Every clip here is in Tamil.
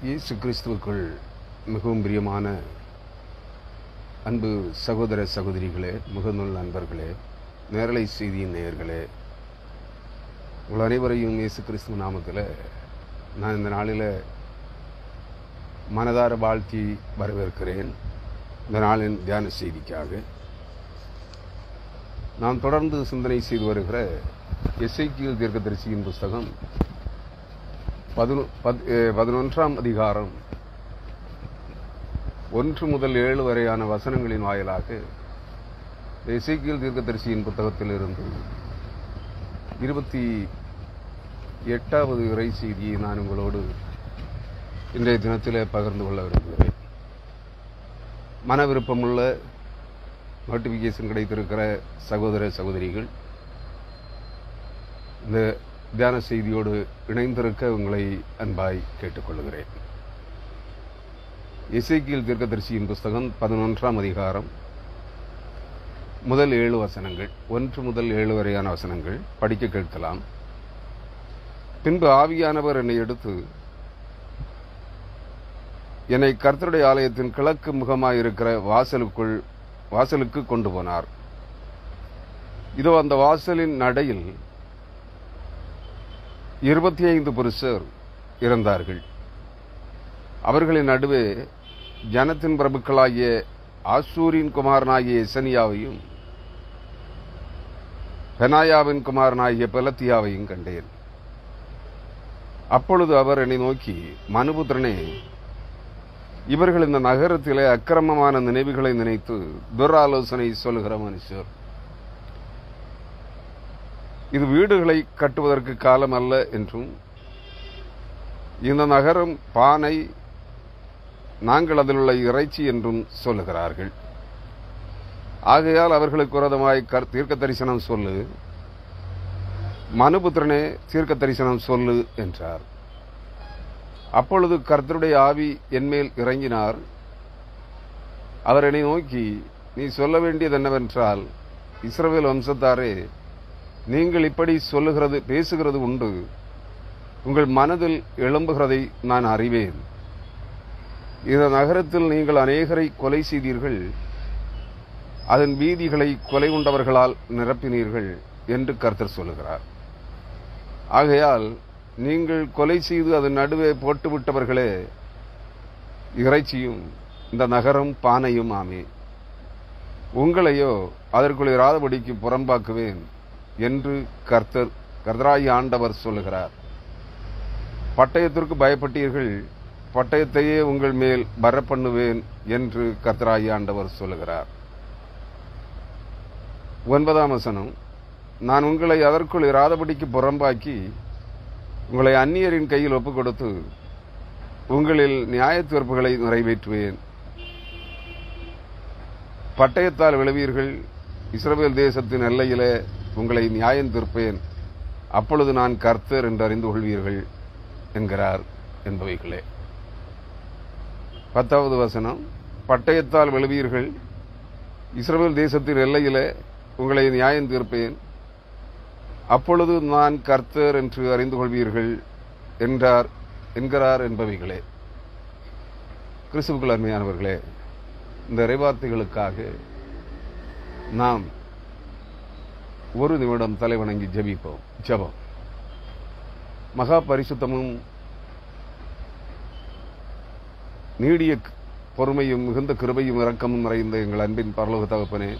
இயேசு கிறிஸ்துவுக்குள் மிகவும் பிரியமான அன்பு சகோதர சகோதரிகளே, முகநூல் நண்பர்களே, நேரலை செய்தியின் நேயர்களே, உங்கள் அனைவரையும் இயேசு கிறிஸ்துவ நாமத்தில் நான் இந்த நாளில் மனதார வாழ்த்தி வரவேற்கிறேன். இந்த நாளின் தியான செய்திக்காக நாம் தொடர்ந்து சிந்தனை செய்து வருகிற எசேக்கியேல் தீர்க்கதரிசியின் புஸ்தகம் 11ஆம் அதிகாரம் 1 முதல் 7 வரையான வசனங்களின் வாயிலாக எசேக்கியேல் தீர்க்கதரிசியின் புத்தகத்திலிருந்து 28வது இறை செய்தியை நான் உங்களோடு இன்றைய தினத்தில் பகிர்ந்து கொள்ள விரும்புகிறேன். மன விருப்பமுள்ள நோட்டிபிகேஷன் கிடைத்திருக்கிற சகோதர சகோதரிகள் இந்த தியான செய்தியோடு இணைந்திருக்க உங்களை அன்பாய் கேட்டுக்கொள்கிறேன். எசேக்கியேல் தீர்க்கதரிசியின் புஸ்தகம் 11ஆம் அதிகாரம் முதல் 7 வசனங்கள், 1 முதல் 7 வரையான வசனங்கள் படிக்க கேட்கலாம். பின்பு ஆவியானவர் என்னை எடுத்து என்னை கர்த்தருடைய ஆலயத்தின் கிழக்கு முகமாயிருக்கிற வாசலுக்கு கொண்டு போனார். இதோ அந்த வாசலின் நடையில் 25 புருஷர் இருந்தார்கள். அவர்களின் நடுவே ஜனத்தின் பிரபுக்களாகிய ஆசூரின் குமாரனாகிய எசனியாவையும் பெனாயாவின் குமாரனாகிய பெலத்தியாவையும் கண்டேன். அப்பொழுது அவர் என்னை நோக்கி, மனுபுத்திரனே, இவர்கள் இந்த நகரத்திலே அக்கிரமமான நினைவுகளை நினைத்து துராலோசனை சொல்லுகிற மனுஷர். இது வீடுகளை கட்டுவதற்கு காலம் அல்ல என்றும், இந்த நகரம் பானை, நாங்கள் அதில் உள்ள இறைச்சி என்றும் சொல்லுகிறார்கள். ஆகையால் அவர்களுக்கு விரோதமாய் தீர்க்க தரிசனம் சொல்லு, மனுபுத்திரனே தீர்க்க தரிசனம் சொல்லு என்றார். அப்பொழுது கர்த்தருடைய ஆவி என்மேல் இறங்கினார். அவர் என்னை நோக்கி, நீ சொல்ல வேண்டியது என்னவென்றால், இஸ்ரவேல் வம்சத்தாரே, நீங்கள் இப்படி பேசுகிறது உண்டு. உங்கள் மனதில் எழும்புகிறதை நான் அறிவேன். இந்த நகரத்தில் நீங்கள் அநேகரை கொலை செய்தீர்கள், அதன் வீதிகளை கொலை உண்டவர்களால் நிரப்பினீர்கள் என்று கர்த்தர் சொல்லுகிறார். ஆகையால் நீங்கள் கொலை செய்து அதன் நடுவே போட்டுவிட்டவர்களே இறைச்சியும் இந்த நகரம் பானையும் ஆமே. உங்களையோ அதற்குள் இராதபடிக்கு புறம்பாக்குவேன் என்று கர்த்தராகிய ஆண்டவர் சொல்லுகிறார். பட்டயத்திற்கு பயப்பட்டீர்கள், பட்டயத்தையே உங்கள் மேல் வரப்பண்ணுவேன் என்று கர்த்தராகிய ஆண்டவர் சொல்லுகிறார். 9ஆம் வசனம், நான் உங்களை அதற்குள் இராதபடிக்கு புறம்பாக்கி உங்களை அந்நியரின் கையில் ஒப்புக் கொடுத்து உங்களில் நியாய தீர்ப்புகளை நிறைவேற்றுவேன். பட்டயத்தால் விளைவீர்கள், இஸ்ரவேல் தேசத்தின் எல்லையிலே உங்களை நியாயம் தீர்ப்பேன். அப்பொழுது நான் கர்த்தர் என்று அறிந்து கொள்வீர்கள் என்கிறார் என்பவைகளே. 10வது வசனம், பட்டயத்தால் விளைவீர்கள், இஸ்ரவேல் தேசத்தின் எல்லையிலே உங்களை நியாயம் தீர்ப்பேன். அப்பொழுது நான் கர்த்தர் என்று அறிந்து கொள்வீர்கள் என்கிறார் என்பவைகளே. கிறிஸ்துவுக்குள் அருமையானவர்களே, இந்த இறைவார்த்தைகளுக்காக நாம் ஒரு நிமிடம் தலைவணங்கி ஜெபிப்போம். ஜெபம். மகா பரிசுத்தமும் நீடிய பொறுமையும் மிகுந்த கிருபையும் இரக்கமும் நிறைந்த எங்கள் அன்பின் பரலோக தகப்பனே,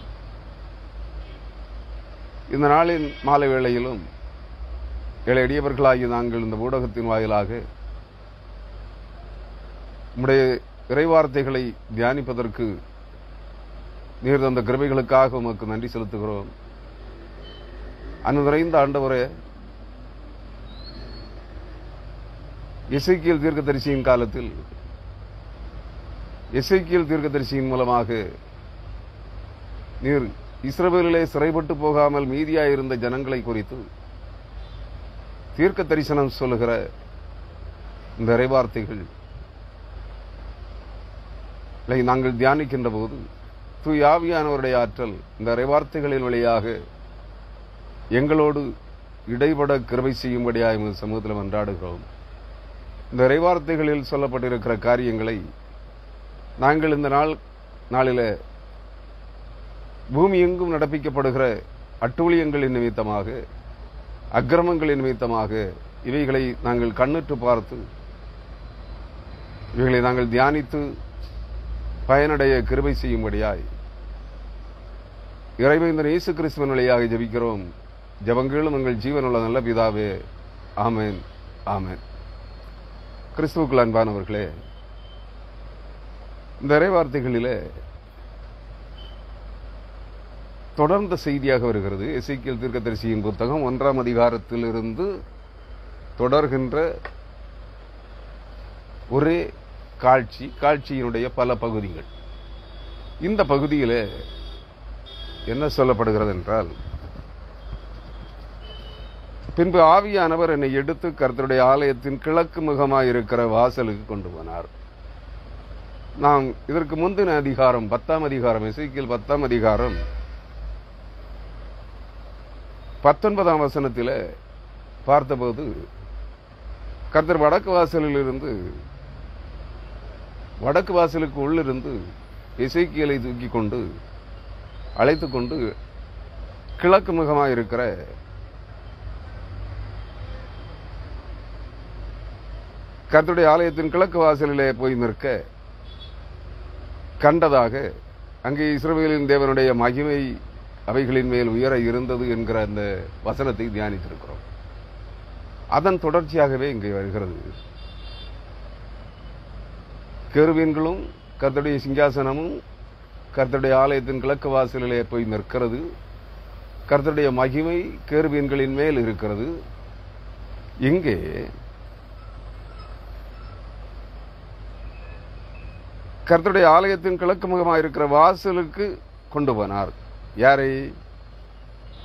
இந்த நாளின் மாலை வேளையிலும் ஏழை எளியவர்களாகி நாங்கள் இந்த ஊடகத்தின் வாயிலாக உம்முடைய இறைவார்த்தைகளை தியானிப்பதற்கு நீர் தந்த கிருபைகளுக்காக உமக்கு நன்றி செலுத்துகிறோம். அன்பு நிறைந்த ஆண்டவரே, எசேக்கியேல் தீர்க்கதரிசியின் காலத்தில் எசேக்கியேல் தீர்க்கதரிசியின் மூலமாக நீர் இஸ்ரவேலிலே சிறைப்பட்டு போகாமல் மீதியாயிருந்த ஜனங்களை குறித்து தீர்க்க தரிசனம் சொல்லுகிற இந்த இறைவார்த்தைகள் நாங்கள் தியானிக்கின்ற போது தூய ஆவியானவருடைய ஆற்றல் இந்த இறைவார்த்தைகளின் வழியாக எங்களோடு இடைபட கிருபை செய்யும்படியாய் சமூகத்தில் மன்றாடுகிறோம். இந்த இறைவார்த்தைகளில் சொல்லப்பட்டிருக்கிற காரியங்களை நாங்கள் இந்த நாளில் பூமி எங்கும் நடப்பிக்கப்படுகிற அட்டூழியங்களின் நிமித்தமாக, அக்கிரமங்களின் நிமித்தமாக இவைகளை நாங்கள் கண்ணுற்று பார்த்து இவைகளை நாங்கள் தியானித்து பயனடைய கிருபை செய்யும்படியாய் இறைவேந்தன் இயேசு கிறிஸ்துவின் வழியாக ஜெபிக்கிறோம். ஜெபங்களும் எங்கள் ஜீவனுள்ள நல்ல பிதாவே, ஆமென், ஆமென். கிறிஸ்துவுக்குள் அன்பானவர்களே, இந்த இறைவார்த்தைகளிலே தொடர்ந்த செய்தியாக வருகிறது. எசேக்கியேல் தீர்க்கதரிசியின் புத்தகம் 1ஆம் அதிகாரத்திலிருந்து தொடர்கின்ற ஒரே காட்சியினுடைய பல பகுதிகள். இந்த பகுதியிலே என்ன சொல்லப்படுகிறது என்றால், பின்பு ஆவியானவர் என்னை எடுத்து கர்த்தருடைய ஆலயத்தின் கிழக்கு முகமாயிருக்கிற வாசலுக்கு கொண்டு போனார். நாம் இதற்கு முந்தின அதிகாரம் 10ஆம் அதிகாரம், எசேக்கியேல் 10ஆம் அதிகாரம் 19ஆம் வசனத்தில் பார்த்தபோது கர்த்தர் வடக்கு வாசலுக்கு உள்ளிருந்து எசேக்கியேலை தூக்கி கொண்டு அழைத்து கொண்டு கிழக்கு முகமாக இருக்கிற கர்த்தருடைய ஆலயத்தின் கிழக்கு வாசலிலே போய் நிற்க கண்டதாக, அங்கே இஸ்ரவேலின் தேவனுடைய மகிமை அவைகளின் மேல் உயர இருந்தது என்கிற அந்த வசனத்தை தியானித்திருக்கிறோம். அதன் தொடர்ச்சியாகவே இங்கே வருகிறது. கேருபீன்களும் கர்த்தருடைய சிங்காசனமும் கர்த்தருடைய ஆலயத்தின் கிழக்கு வாசலிலே போய் நிற்கிறது. கர்த்தருடைய மகிமை கேருபீன்களின் மேல் இருக்கிறது. இங்கே கர்த்தருடைய ஆலயத்தின் கிழக்கு முகமாக இருக்கிற வாசலுக்கு கொண்டு போனார். யாரை?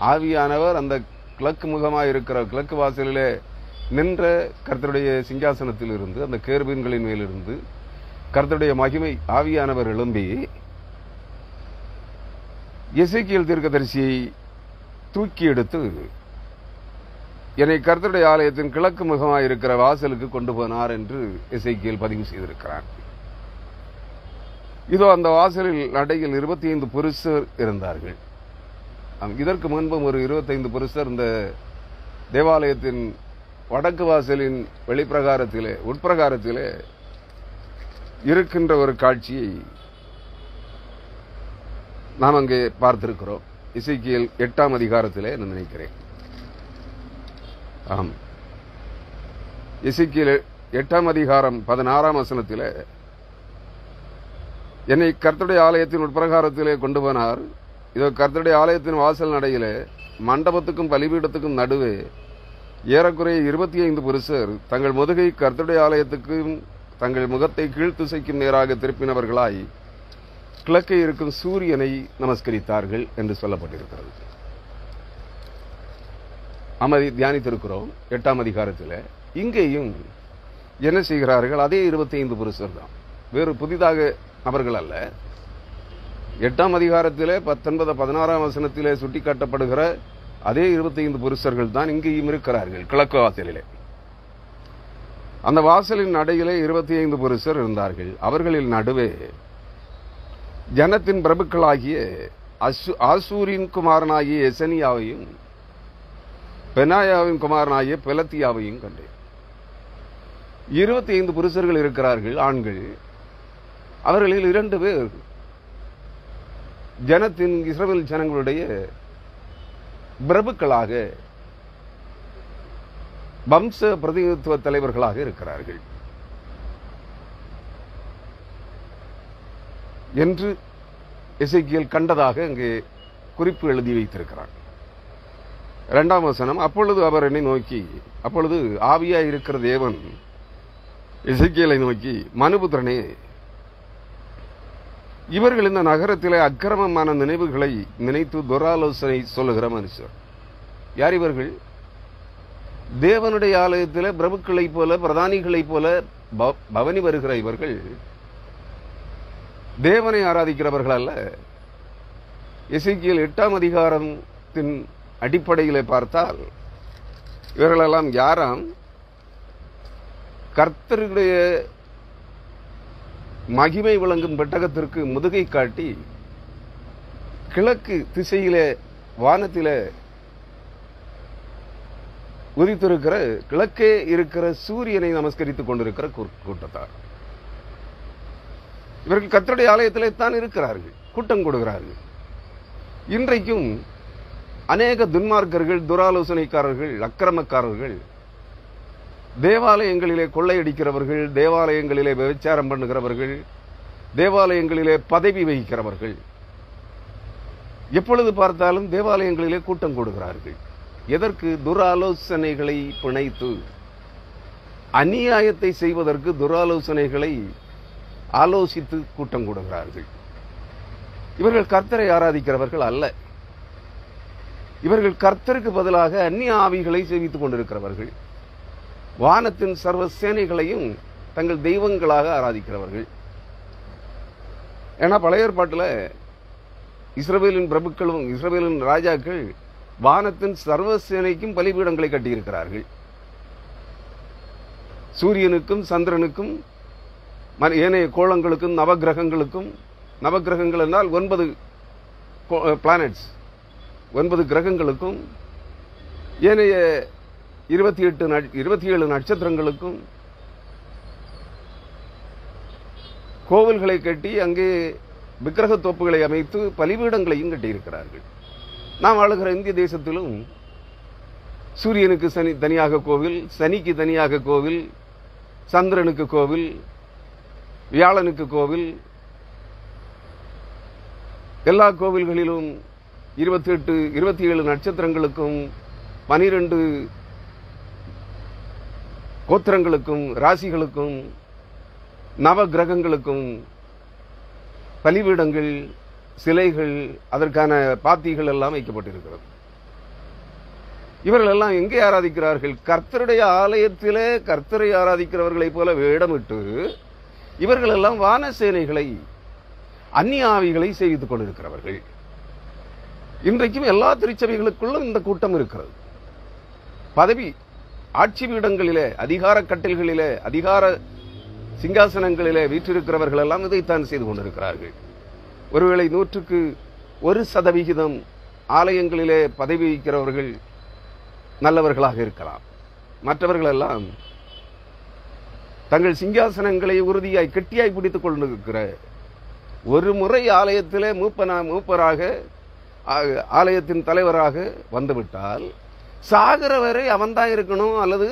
ஆவியானவர் அந்த கிழக்கு முகமாக இருக்கிற கிழக்கு வாசலிலே நின்ற கர்த்தருடைய சிங்காசனத்தில் இருந்து, அந்த கேருபீன்களின் மேலிருந்து கர்த்தருடைய மகிமை ஆவியானவர் எழும்பி எசேக்கியேல் தீர்க்கதரிசியை தூக்கி எடுத்து என்னை கர்த்தருடைய ஆலயத்தின் கிழக்கு முகமாக இருக்கிற வாசலுக்கு கொண்டு போனார் என்று எசேக்கியேல் பதிவு செய்திருக்கிறார். இதோ அந்த வாசலில் நடையில் 25 புருஷர் இருந்தார்கள். இதற்கு முன்பும் ஒரு 25 புருஷர் இந்த தேவாலயத்தின் வடக்கு வாசலின் வெளிப்பிரகாரத்திலே, உட்பிரகாரத்திலே இருக்கின்ற ஒரு காட்சியை நாம் அங்கே பார்த்திருக்கிறோம். எசேக்கியேல் 8ஆம் அதிகாரத்திலே நான் நினைக்கிறேன். ஆம், எசேக்கியேல் 8ஆம் அதிகாரம் 16ஆம் வசனத்திலே என்னை கர்த்தருடைய ஆலயத்தின் உட்பிரகாரத்திலே கொண்டு போனார். இதோ கர்த்தருடைய ஆலயத்தின் வாசல் நடையிலே மண்டபத்துக்கும் பலிபீடத்துக்கும் நடுவே ஏறக்குறைய 25 புருஷர் தங்கள் முதுகை கர்த்தருடைய ஆலயத்துக்கும் தங்கள் முகத்தை கீழ்த்திசைக்கும் நேராக திருப்பினவர்களாய் கிழக்கே இருக்கும் சூரியனை நமஸ்கரித்தார்கள் என்று சொல்லப்பட்டிருக்கிறது. அதை தியானித்திருக்கிறோம் 8ஆம் அதிகாரத்தில். இங்கேயும் என்ன செய்கிறார்கள்? அதே 25 புருஷர் தான், வேறு புதிதாக அவர்கள் அல்ல. 8ஆம் அதிகாரத்திலே 19, 16ஆம் வசனத்திலே சுட்டிக்காட்டப்படுகிற அதே 25 புருஷர்கள் தான் இங்கேயும் இருக்கிறார்கள் கிழக்கு வாசலிலே. அந்த வாசலின் நடையிலே 25 புருஷர் இருந்தார்கள். அவர்களில் நடுவே ஜனத்தின் பிரபுக்களாகிய ஆசூரின் குமாரனாகிய எசனியாவையும் பெனாயாவின் குமாரனாகிய பெலத்தியாவையும் கண்டேன். 25 புருஷர்கள் இருக்கிறார்கள், ஆண்கள். அவர்களில் 2 பேர் ஜனத்தின், இஸ்ரவேல் ஜனங்களுடைய பிரபுக்களாக, வம்ச பிரதிநிதித்துவ தலைவர்களாக இருக்கிறார்கள் என்று எசேக்கியேல் கண்டதாக அங்கே குறிப்பு எழுதி வைத்திருக்கிறார். 2ஆம் வசனம், அப்பொழுது அவர் என்னை நோக்கி, அப்பொழுது ஆவியாய் இருக்கிற தேவன் எசேக்கியேலை நோக்கி, மனுபுத்திரனே, இவர்கள் இந்த நகரத்திலே அக்கிரமமான நினைவுகளை நினைத்து துராலோசனை சொல்லுகிற மனுஷர். யார் இவர்கள்? தேவனுடைய ஆலயத்திலே பிரபுக்களைப் போல, பிரதானிகளைப் போல பவனி வருகிற இவர்கள் தேவனை ஆராதிக்கிறவர்கள் அல்ல. எசேக்கியேல் 8ஆம் அதிகாரத்தின் அடிப்படையிலே பார்த்தால் இவர்களெல்லாம் யாராம்? கர்த்தருடைய மகிமை விளங்கும் பெட்டகத்திற்கு முதுகை காட்டி கிழக்கு திசையிலே வானத்திலே உதித்திருக்கிற கிழக்கே இருக்கிற சூரியனை நமஸ்கரித்துக் கொண்டிருக்கிற கூட்டத்தார். இவர்கள் கர்த்தருடைய ஆலயத்திலே தான் இருக்கிறார்கள், கூட்டம் கொடுக்கிறார்கள். இன்றைக்கும் அநேக துன்மார்க்கர்கள், துராலோசனைக்காரர்கள், அக்கிரமக்காரர்கள், தேவாலயங்களிலே கொள்ளையடிக்கிறவர்கள், தேவாலயங்களிலே விபச்சாரம் பண்ணுகிறவர்கள், தேவாலயங்களிலே பதவி வகிக்கிறவர்கள் எப்பொழுது பார்த்தாலும் தேவாலயங்களிலே கூட்டம் கொடுக்கிறார்கள். எதற்கு? துராலோசனைகளை பிணைத்து அநியாயத்தை செய்வதற்கு துராலோசனைகளை ஆலோசித்து கூட்டம் கொடுக்கிறார்கள். இவர்கள் கர்த்தரை ஆராதிக்கிறவர்கள் அல்ல. இவர்கள் கர்த்தருக்கு பதிலாக அந்நிய ஆவிகளை சேவித்துக் கொண்டிருக்கிறவர்கள். வானத்தின் சர்வ சேனைகளையும் தங்கள் தெய்வங்களாக ஆராதிக்கிறவர்கள். ஏன்னா பழைய ஏற்பாட்டில் இஸ்ரவேலின் பிரபுக்களும் இஸ்ரவேலின் ராஜாக்கள் வானத்தின் சர்வ சேனைக்கும் பலிபீடங்களை கட்டியிருக்கிறார்கள். சூரியனுக்கும் சந்திரனுக்கும் ஏனைய கோளங்களுக்கும் நவகிரகங்களுக்கும், நவகிரகங்கள் என்றால் 9 பிளானட்ஸ், 9 கிரகங்களுக்கும், ஏனைய 27 நட்சத்திரங்களுக்கும் கோவில்களை கட்டி அங்கே விக்கிரக தோப்புகளை அமைத்து பலிபீடங்களையும் கட்டியிருக்கிறார்கள். நாம் ஆளுகிற இந்திய தேசத்திலும் சூரியனுக்கு தனியாக கோவில், சனிக்கு தனியாக கோவில், சந்திரனுக்கு கோவில், வியாழனுக்கு கோவில், எல்லா கோவில்களிலும் 27 நட்சத்திரங்களுக்கும் 12 கோத்திரங்களுக்கும் ராசிகளுக்கும் நவ கிரகங்களுக்கும் பலிபீடங்கள், சிலைகள், அதற்கான பாத்திகள் எல்லாம் வைக்கப்பட்டிருக்கிறது. இவர்கள் எல்லாம் எங்கே ஆராதிக்கிறார்கள்? கர்த்தருடைய ஆலயத்திலே கர்த்தரை ஆராதிக்கிறவர்களைப் போல வேடமிட்டு இவர்கள் எல்லாம் வான சேனைகளை, அந்நிய ஆவிகளை சேவித்துக் கொண்டிருக்கிறவர்கள். இன்றைக்கும் எல்லா திருச்சபைகளுக்குள்ளும் இந்த கூட்டம் இருக்கிறது. பதவி ஆட்சி பீடங்களிலே, அதிகார கட்டில்களிலே, அதிகார சிங்காசனங்களிலே வீற்றிருக்கிறவர்கள் எல்லாம் இதைத்தான் செய்து கொண்டிருக்கிறார்கள். ஒருவேளை 100க்கு 1% ஆலயங்களிலே பதவி வகிக்கிறவர்கள் நல்லவர்களாக இருக்கலாம். மற்றவர்கள் எல்லாம் தங்கள் சிங்காசனங்களை உறுதியாய் கெட்டியாய் பிடித்துக் கொண்டிருக்கிற, ஒரு முறை ஆலயத்திலே மூப்பராக, ஆலயத்தின் தலைவராக வந்துவிட்டால் சாகிற வரை அவன் தான் இருக்கணும், அல்லது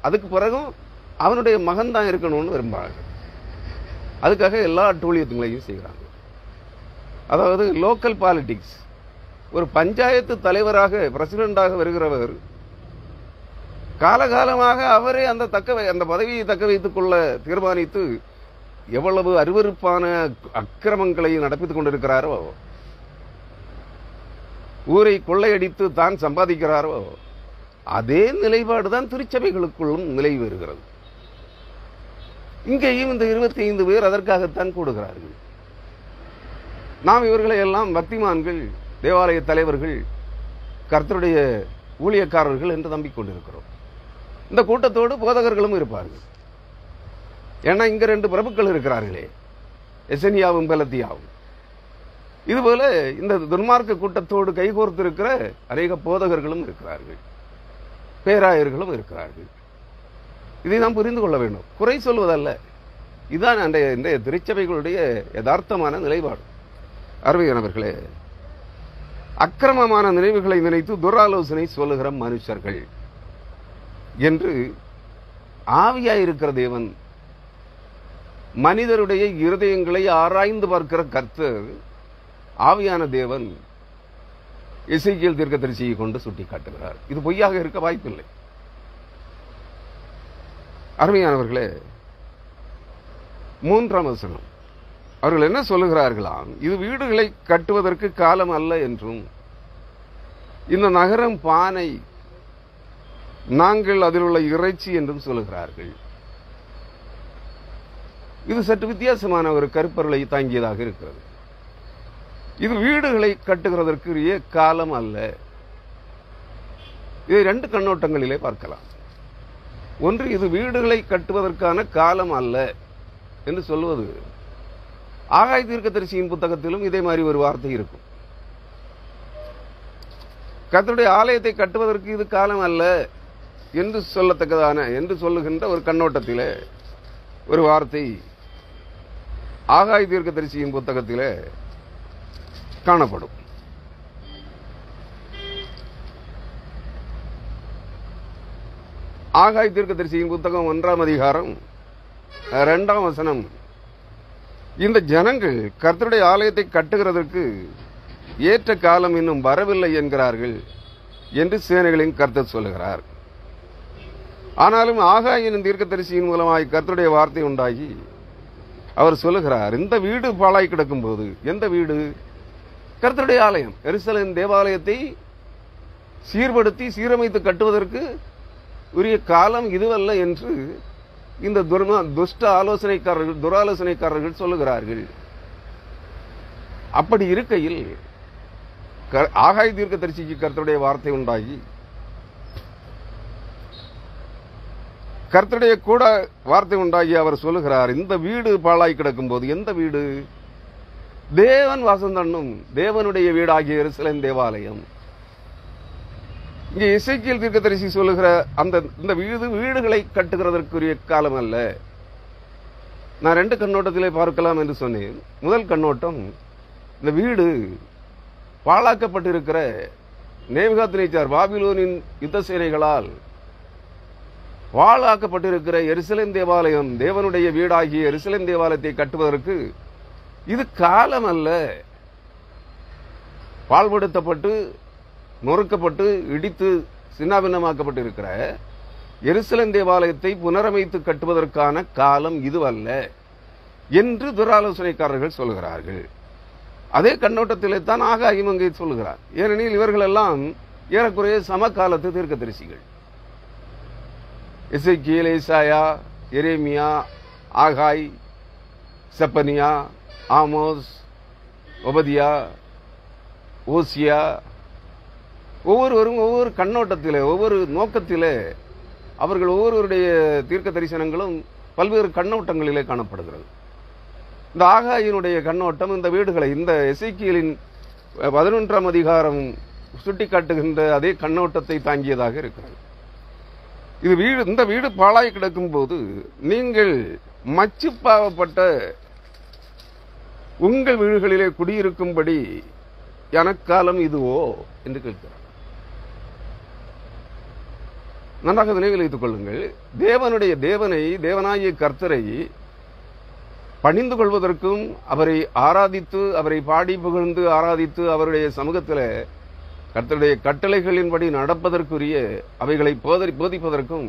அதுக்கு பிறகும் அவனுடைய மகன் தான் இருக்கணும்னு விரும்புகிறாங்க. அதுக்காக எல்லா அட்டூழியங்களையும் செய்கிறாங்க. அதாவது லோக்கல் பாலிடிக்ஸ். ஒரு பஞ்சாயத்து தலைவராக, பிரசிடண்டாக வருகிறவர் காலகாலமாக அவரே அந்த பதவியை தக்க வைத்துக் கொள்ள தீர்மானித்து எவ்வளவு அருவருப்பான அக்கிரமங்களை நடப்பித்துக் கொண்டிருக்கிறாரோ, ஊரை கொள்ளையடித்து தான் சம்பாதிக்கிறாரோ, அதே நிலைப்பாடுதான் திருச்சபைகளுக்குள்ளும் நிலவி வருகிறது. இங்கேயும் இந்த 25 பேர் அதற்காகத்தான் கூடுகிறார்கள். நாம் இவர்களை எல்லாம் பக்திமான்கள், தேவாலய தலைவர்கள், கர்த்தருடைய ஊழியக்காரர்கள் என்று நம்பிக்கொண்டிருக்கிறோம். இந்த கூட்டத்தோடு போதகர்களும் இருப்பார்கள். ஏன்னா இங்க 2 பிரபுக்கள் இருக்கிறார்களே, எசனியாவும் பெலத்தியாவும். இதுபோல இந்த துன்மார்க்க கூட்டத்தோடு கைகோர்த்து இருக்கிற அநேக போதகர்களும் இருக்கிறார்கள், பேராயர்களும் இருக்கிறார்கள். இதை நாம் புரிந்து கொள்ள வேண்டும். குறை சொல்வதல்ல, இதுதான் இந்த திருச்சபைகளுடைய யதார்த்தமான நிலைப்பாடு. அருமையானவர்களே, அக்கிரமமான நினைவுகளை நினைத்து துராலோசனை சொல்லுகிற மனுஷர்கள் என்று ஆவியாயிருக்கிற தேவன், மனிதருடைய இருதயங்களை ஆராய்ந்து பார்க்கிற கர்த்தர், ஆவியான தேவன் எசேக்கியேல் தீர்க்கதரிசியை கொண்டு சுட்டி காட்டுகிறார். இது பொய்யாக இருக்க வாய்ப்பில்லை. அருமையானவர்களே, 3ஆம் வசனம் அவர்கள் என்ன சொல்லுகிறார்களாம்? இது வீடுகளை கட்டுவதற்கு காலம் அல்ல என்றும், இந்த நகரம் பானை, நாங்கள் அதில் உள்ள இறைச்சி என்றும் சொல்லுகிறார்கள். இது சற்று வித்தியாசமான ஒரு கருப்பொருளை தாங்கியதாக இருக்கிறது. இது வீடுகளை கட்டுகிறதற்குரிய காலம் அல்ல. இதை 2 கண்ணோட்டங்களிலே பார்க்கலாம். ஒன்று, இது வீடுகளை கட்டுவதற்கான காலம் அல்ல என்று சொல்வது. ஆகாய தீர்க்கதரிசியின் புத்தகத்திலும் இதே மாதிரி ஒரு வார்த்தை இருக்கும். கர்த்தருடைய ஆலயத்தை கட்டுவதற்கு இது காலம் அல்ல என்று சொல்லத்தக்கதான என்று சொல்லுகின்ற ஒரு கண்ணோட்டத்திலே ஒரு வார்த்தை ஆகாய தீர்க்கதரிசியின் புத்தகத்திலே காணப்படும். ஆகாய தீர்க்கதரிசியின் புத்தகம் 1ஆம் அதிகாரம் 2ஆம் வசனம், இந்த ஜனங்கள் கர்த்தருடைய ஆலயத்தை கட்டுகிறதற்கு ஏற்ற காலம் இன்னும் வரவில்லை என்கிறார்கள் என்று சேனைகளின் கர்த்தர் சொல்லுகிறார். ஆனாலும் ஆகாயின் தீர்க்கதரிசியின் மூலமாய் கர்த்தருடைய வார்த்தை உண்டாகி அவர் சொல்லுகிறார், இந்த வீடு பாழாய் கிடக்கும் போது, எந்த வீடு? கர்த்தருடைய ஆலயம், எருசலேம் தேவாலயத்தை சீர்படுத்தி சீரமைத்து கட்டுவதற்கு உரிய காலம் இதுவல்ல என்று இந்த துஷ்ட ஆலோசனைக்காரர்கள், துராலோசனைக்காரர்கள் சொல்லுகிறார்கள். அப்படி இருக்கையில் ஆகாய தீர்க்கதரிசிக்கு கர்த்தருடைய வார்த்தை உண்டாகி கர்த்தருடைய கூட வார்த்தை உண்டாகி அவர் சொல்லுகிறார், இந்த வீடு பாழாய் கிடக்கும் போது, எந்த வீடு? தேவன் வாசம் தண்ணும் தேவனுடைய வீடாகிய எருசலேம் தேவாலயம். இங்கே எசேக்கியேல் தீர்க்கதரிசி சொல்லுகிற இந்த வீடுகளை கட்டுகிறதற்குரிய காலம் அல்ல. நான் 2 கண்ணோட்டத்திலே பார்க்கலாம் என்று சொன்னேன். முதல் கண்ணோட்டம், இந்த வீடு பாழாக்கப்பட்டிருக்கிற நேபுகாத்நேச்சார் பாபிலோனின் யுத்த சேனைகளால் பாழாக்கப்பட்டிருக்கிற எருசலேம் தேவாலயம், தேவனுடைய வீடாகிய எருசலேம் தேவாலயத்தை கட்டுவதற்கு இது காலம் அல்ல. பாழ்படுத்தப்பட்டு நொறுக்கப்பட்டு இடித்து சின்னாபின்னமாக்கப்பட்டிருக்கிற எருசலேம் தேவாலயத்தை புனரமைத்து கட்டுவதற்கான காலம் இதுவல்ல என்று துராலோசனைக்காரர்கள் சொல்கிறார்கள். அதே கண்ணோட்டத்திலே தான் ஆகாயும் அங்கே சொல்லுகிறார். ஏனெனில் இவர்கள் எல்லாம் ஏறக்குறைய சமகாலத்து தீர்க்கதரிசிகள். எசேக்கியேல், ஏசாயா, எரேமியா, ஆகாய், செப்பனியா, ஆமோஸ், ஒபதியா, ஓசியா, ஒவ்வொருவரும் ஒவ்வொரு கண்ணோட்டத்திலே, ஒவ்வொரு நோக்கத்திலே அவர்கள் ஒவ்வொருவருடைய தீர்க்க தரிசனங்களும் பல்வேறு கண்ணோட்டங்களிலே காணப்படுகிறது. இந்த ஆகாயினுடைய கண்ணோட்டம் இந்த வீடுகளை, இந்த எசேக்கியேலின் 11ஆம் அதிகாரம் சுட்டிக்காட்டுகின்ற அதே கண்ணோட்டத்தை தாங்கியதாக இருக்கிறது. இந்த வீடு பாழாய் கிடக்கும் போது நீங்கள் மச்சுப்பாவப்பட்ட உங்கள் வீடுகளிலே குடியிருக்கும்படி எனக்காலம் இதுவோ என்று கேட்கிறார். நன்றாக நினைவில் வைத்துக் கொள்ளுங்கள். தேவனாகிய கர்த்தரை பணிந்து கொள்வதற்கும், அவரை ஆராதித்து, அவரை பாடி புகழ்ந்து ஆராதித்து, அவருடைய சமூகத்தில் கர்த்தருடைய கட்டளைகளின்படி நடப்பதற்குரிய அவைகளை போதிப்பதற்கும்,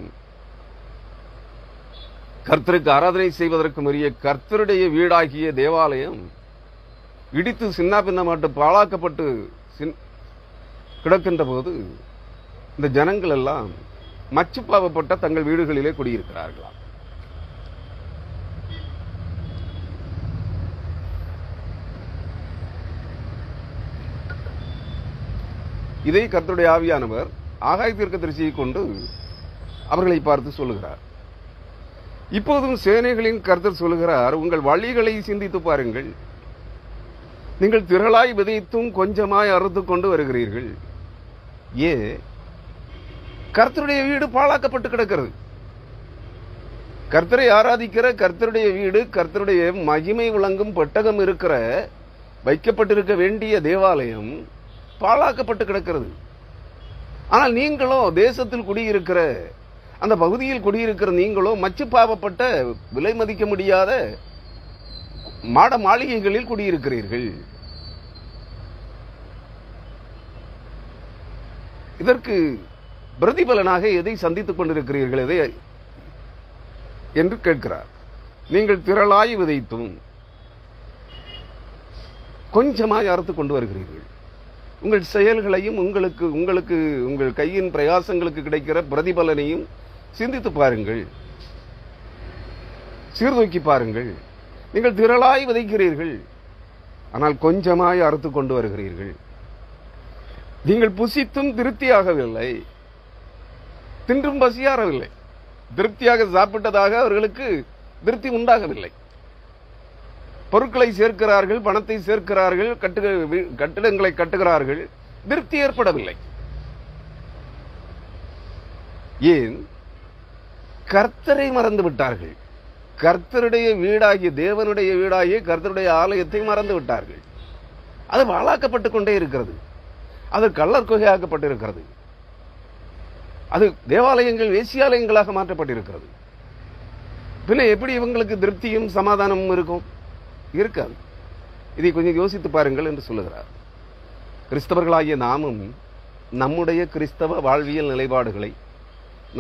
கர்த்தருக்கு ஆராதனை செய்வதற்கும் உரிய கர்த்தருடைய வீடாகிய தேவாலயம் இடித்து சின்னாபின்னமாட்டு பாழாக்கப்பட்டு கிடக்கின்ற போது இந்த ஜனங்கள் எல்லாம் மச்சுப்பாவப்பட்ட தங்கள் வீடுகளிலே குடியிருக்கிறார்களாம். இதை கர்த்தருடைய ஆவியானவர் ஆகாய தீர்க்கதரிசியை கொண்டு அவர்களை பார்த்து சொல்லுகிறார். இப்போதும் சேனைகளின் கர்த்தர் சொல்லுகிறார், உங்கள் வழிகளை சிந்தித்து பாருங்கள். நீங்கள் திரளாய் விதைத்தும் கொஞ்சமாய் அறுத்து கொண்டு வருகிறீர்கள். கர்த்தருடைய வீடு பாழாக்கப்பட்டு கிடக்கிறது. கர்த்தரை ஆராதிக்கிற கர்த்தருடைய வீடு, கர்த்தருடைய மகிமை விளங்கும் பெட்டகம் இருக்கிற வைக்கப்பட்டிருக்க வேண்டிய தேவாலயம் பாழாக்கப்பட்டு கிடக்கிறது. ஆனால் நீங்களோ, தேசத்தில் குடியிருக்கிற, அந்த பகுதியில் குடியிருக்கிற நீங்களோ மச்சுப்பாவப்பட்ட விலை மதிக்க முடியாத மாட மாளிகைகளில் குடியிருக்கிறீர்கள். இதற்கு பிரதிபலனாக எதை சந்தித்துக் கொண்டிருக்கிறீர்கள் எதை என்று கேட்கிறார். நீங்கள் திரளாய் விதைத்தும் கொஞ்சமாய் அறுத்து கொண்டு வருகிறீர்கள். உங்கள் செயல்களையும் உங்களுக்கு உங்கள் கையின் பிரயாசங்களுக்கு கிடைக்கிற பிரதிபலனையும் சிந்தித்து பாருங்கள், சீர்தூக்கி பாருங்கள். நீங்கள் திரளாய் விதைக்கிறீர்கள், ஆனால் கொஞ்சமாய் அறுத்து கொண்டு வருகிறீர்கள். நீங்கள் புசித்தும் திருப்தியாகவில்லை, தின்றும் பசியாறவில்லை. திருப்தியாக சாப்பிட்டதாக அவர்களுக்கு திருப்தி உண்டாகவில்லை. பொருட்களை சேர்க்கிறார்கள், பணத்தை சேர்க்கிறார்கள், கட்டிடங்களை கட்டுகிறார்கள், திருப்தி ஏற்படவில்லை. ஏன்? கர்த்தரை மறந்து விட்டார்கள். கர்த்தருடைய வீடாகிய, தேவனுடைய வீடாகிய கர்த்தருடைய ஆலயத்தை மறந்து விட்டார்கள். அது வாழாக்கப்பட்டுக் கொண்டே இருக்கிறது. அது கள்ளர் கொகையாக்கப்பட்டிருக்கிறது. அது தேவாலயங்கள் வேசியாலயங்களாக மாற்றப்பட்டிருக்கிறது. பின்ன எப்படி இவங்களுக்கு திருப்தியும் சமாதானமும் இருக்கும்? இருக்காது. இதை கொஞ்சம் யோசித்து பாருங்கள் என்று சொல்லுகிறார். கிறிஸ்தவர்களாகிய நாமும் நம்முடைய கிறிஸ்தவ வாழ்வியல் நிலைப்பாடுகளை,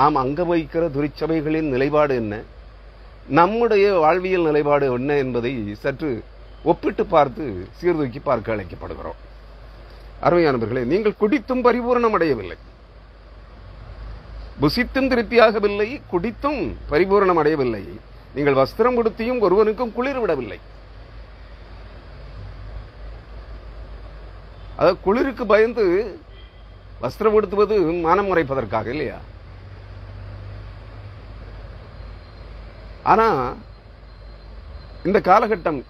நாம் அங்க வைக்கிற திருச்சபைகளின் நிலைப்பாடு என்ன, நம்முடைய வாழ்வியல் நிலைப்பாடு என்ன என்பதை சற்று ஒப்பிட்டு பார்த்து சீர்தூக்கி பார்க்க அழைக்கப்படுகிறோம். அருமையானவர்களே, நீங்கள் குடித்தும் பரிபூரணம் அடையவில்லை, புசித்தும் திருப்தியாகவில்லை, குடித்தும் பரிபூரணம் அடையவில்லை, நீங்கள் வஸ்திரம் உடுத்தியும் ஒருவனுக்கும் குளிர் விடவில்லை. அதாவது குளிருக்கு பயந்து வஸ்திரம் உடுத்துவது மானம் மறைப்பதற்காக இல்லையா? ஆனா இந்த காலகட்டம்,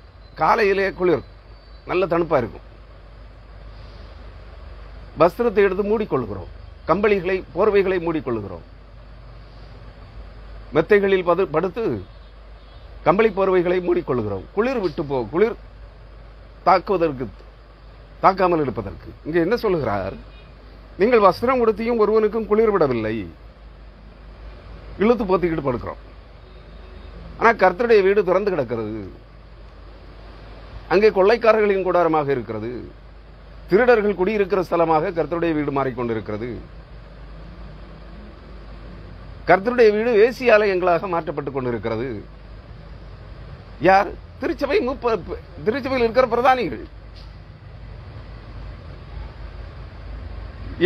காலையிலே குளிர், நல்ல தணுப்பா இருக்கும், வஸ்திரத்தை எடுத்து மூடிக்கொள்கிறோம், கம்பளிகளை போர்வைகளை மூடிக்கொள்கிறோம், மெத்தைகளில் படுத்து கம்பளி போர்வைகளை மூடிக்கொள்கிறோம். குளிர் விட்டு குளிர் தாக்காமல் இருப்பதற்கு. இங்க என்ன சொல்லுகிறார்? நீங்கள் வஸ்திரம் உடுத்தியும் ஒருவனுக்கும் குளிர் விடவில்லை, இழுத்து போத்திக்கிட்டு படுக்கிறோம். ஆனா கர்த்தருடைய வீடு திறந்து கிடக்கிறது. அங்கே கொள்ளைக்காரர்களின் கூடாரமாக இருக்கிறது, திருடர்கள் குடியிருக்கிற ஸ்தலமாக கர்த்தருடைய வீடு மாறிக்கொண்டிருக்கிறது. கர்த்தருடைய வீடு வேசியாலயங்களாக மாற்றப்பட்டுக் கொண்டிருக்கிறது. யார்? திருச்சபையில் இருக்கிற பிரதானிகள்,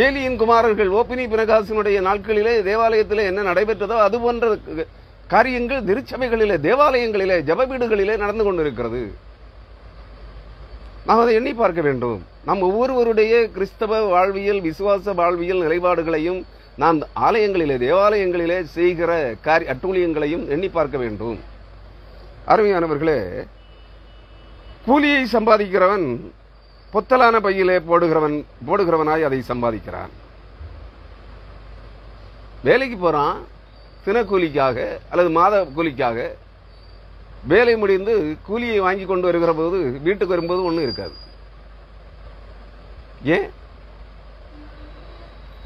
ஏலியின் குமாரர்கள். ஓபினி பினகாசினுடைய நாட்களிலே தேவாலயத்திலே என்ன நடைபெற்றதோ அது போன்ற காரியங்கள் திருச்சபைகளிலே, தேவாலயங்களிலே, ஜப வீடுகளிலே நடந்து கொண்டிருக்கிறது. நாம் அதை எண்ணி பார்க்க வேண்டும். நாம் ஒவ்வொருவருடைய கிறிஸ்தவ வாழ்வியல், விசுவாச வாழ்வியல் நிலைப்பாடுகளையும், நாம் ஆலயங்களிலே, தேவாலயங்களிலே செய்கிற அட்டூழியங்களையும் எண்ணி பார்க்க வேண்டும். அருமையானவர்களே, கூலியை சம்பாதிக்கிறவன் பொத்தலான பையிலே போடுகிறவனாய் அதை சம்பாதிக்கிறான். வேலைக்கு போறான், தினக்கூலிக்காக அல்லது மாத கூலிக்காக. வேலை முடிந்து கூலியை வாங்கி கொண்டு வருகிற போது வீட்டுக்கு வரும்போது ஒன்றும் இருக்காது. ஏன்?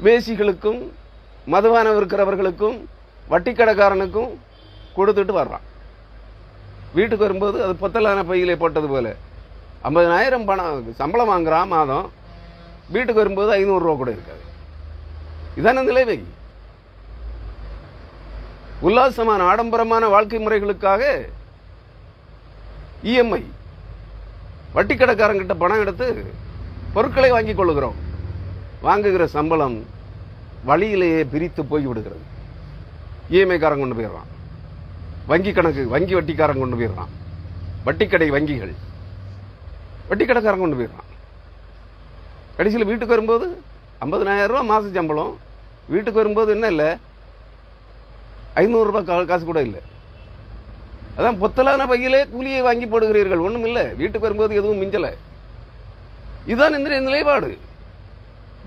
வேசிகளுக்கும் மதுபானம் இருக்கிறவர்களுக்கும் வட்டிக்கடைக்காரனுக்கும் கொடுத்துட்டு வர்றான். வீட்டுக்கு வரும்போது அது பொத்தலான பையிலே போட்டது போல 50,000 பணம் சம்பளம் வாங்குறான் மாதம், வீட்டுக்கு வரும்போது 500 ரூபா கூட இருக்காது. இதான நிலைமை. உல்லாசமான ஆடம்பரமான வாழ்க்கை முறைகளுக்காக இஎம்ஐ, வட்டிக்கடைக்காரங்கிட்ட பணம் எடுத்து பொருட்களை வாங்கிக் கொள்ளுகிறோம். வாங்குகிற சம்பளம் வழியிலேயே பிரித்து போய்விடுகிறது. இஎம்ஐ காரன் கொண்டு போயிடுறான், வங்கி வட்டிக்காரன் கொண்டு போயிடுறான், வட்டிக்கடை வங்கிகள் வட்டிக்கடைக்காரன் கொண்டு போயிடுறான். கடைசியில் வீட்டுக்கு வரும்போது 50,000 ரூபாய் மாச சம்பளம், வீட்டுக்கு வரும்போது என்ன இல்லை, 500 ரூபாய் காசு கூட இல்லை. அதான் பொத்தலான பையிலே கூலியை வாங்கி போடுகிறீர்கள், ஒண்ணும் இல்லை, வீட்டுக்கு வரும்போது எதுவும் மிஞ்சல. இதுதான் இந்த நிலைப்பாடு.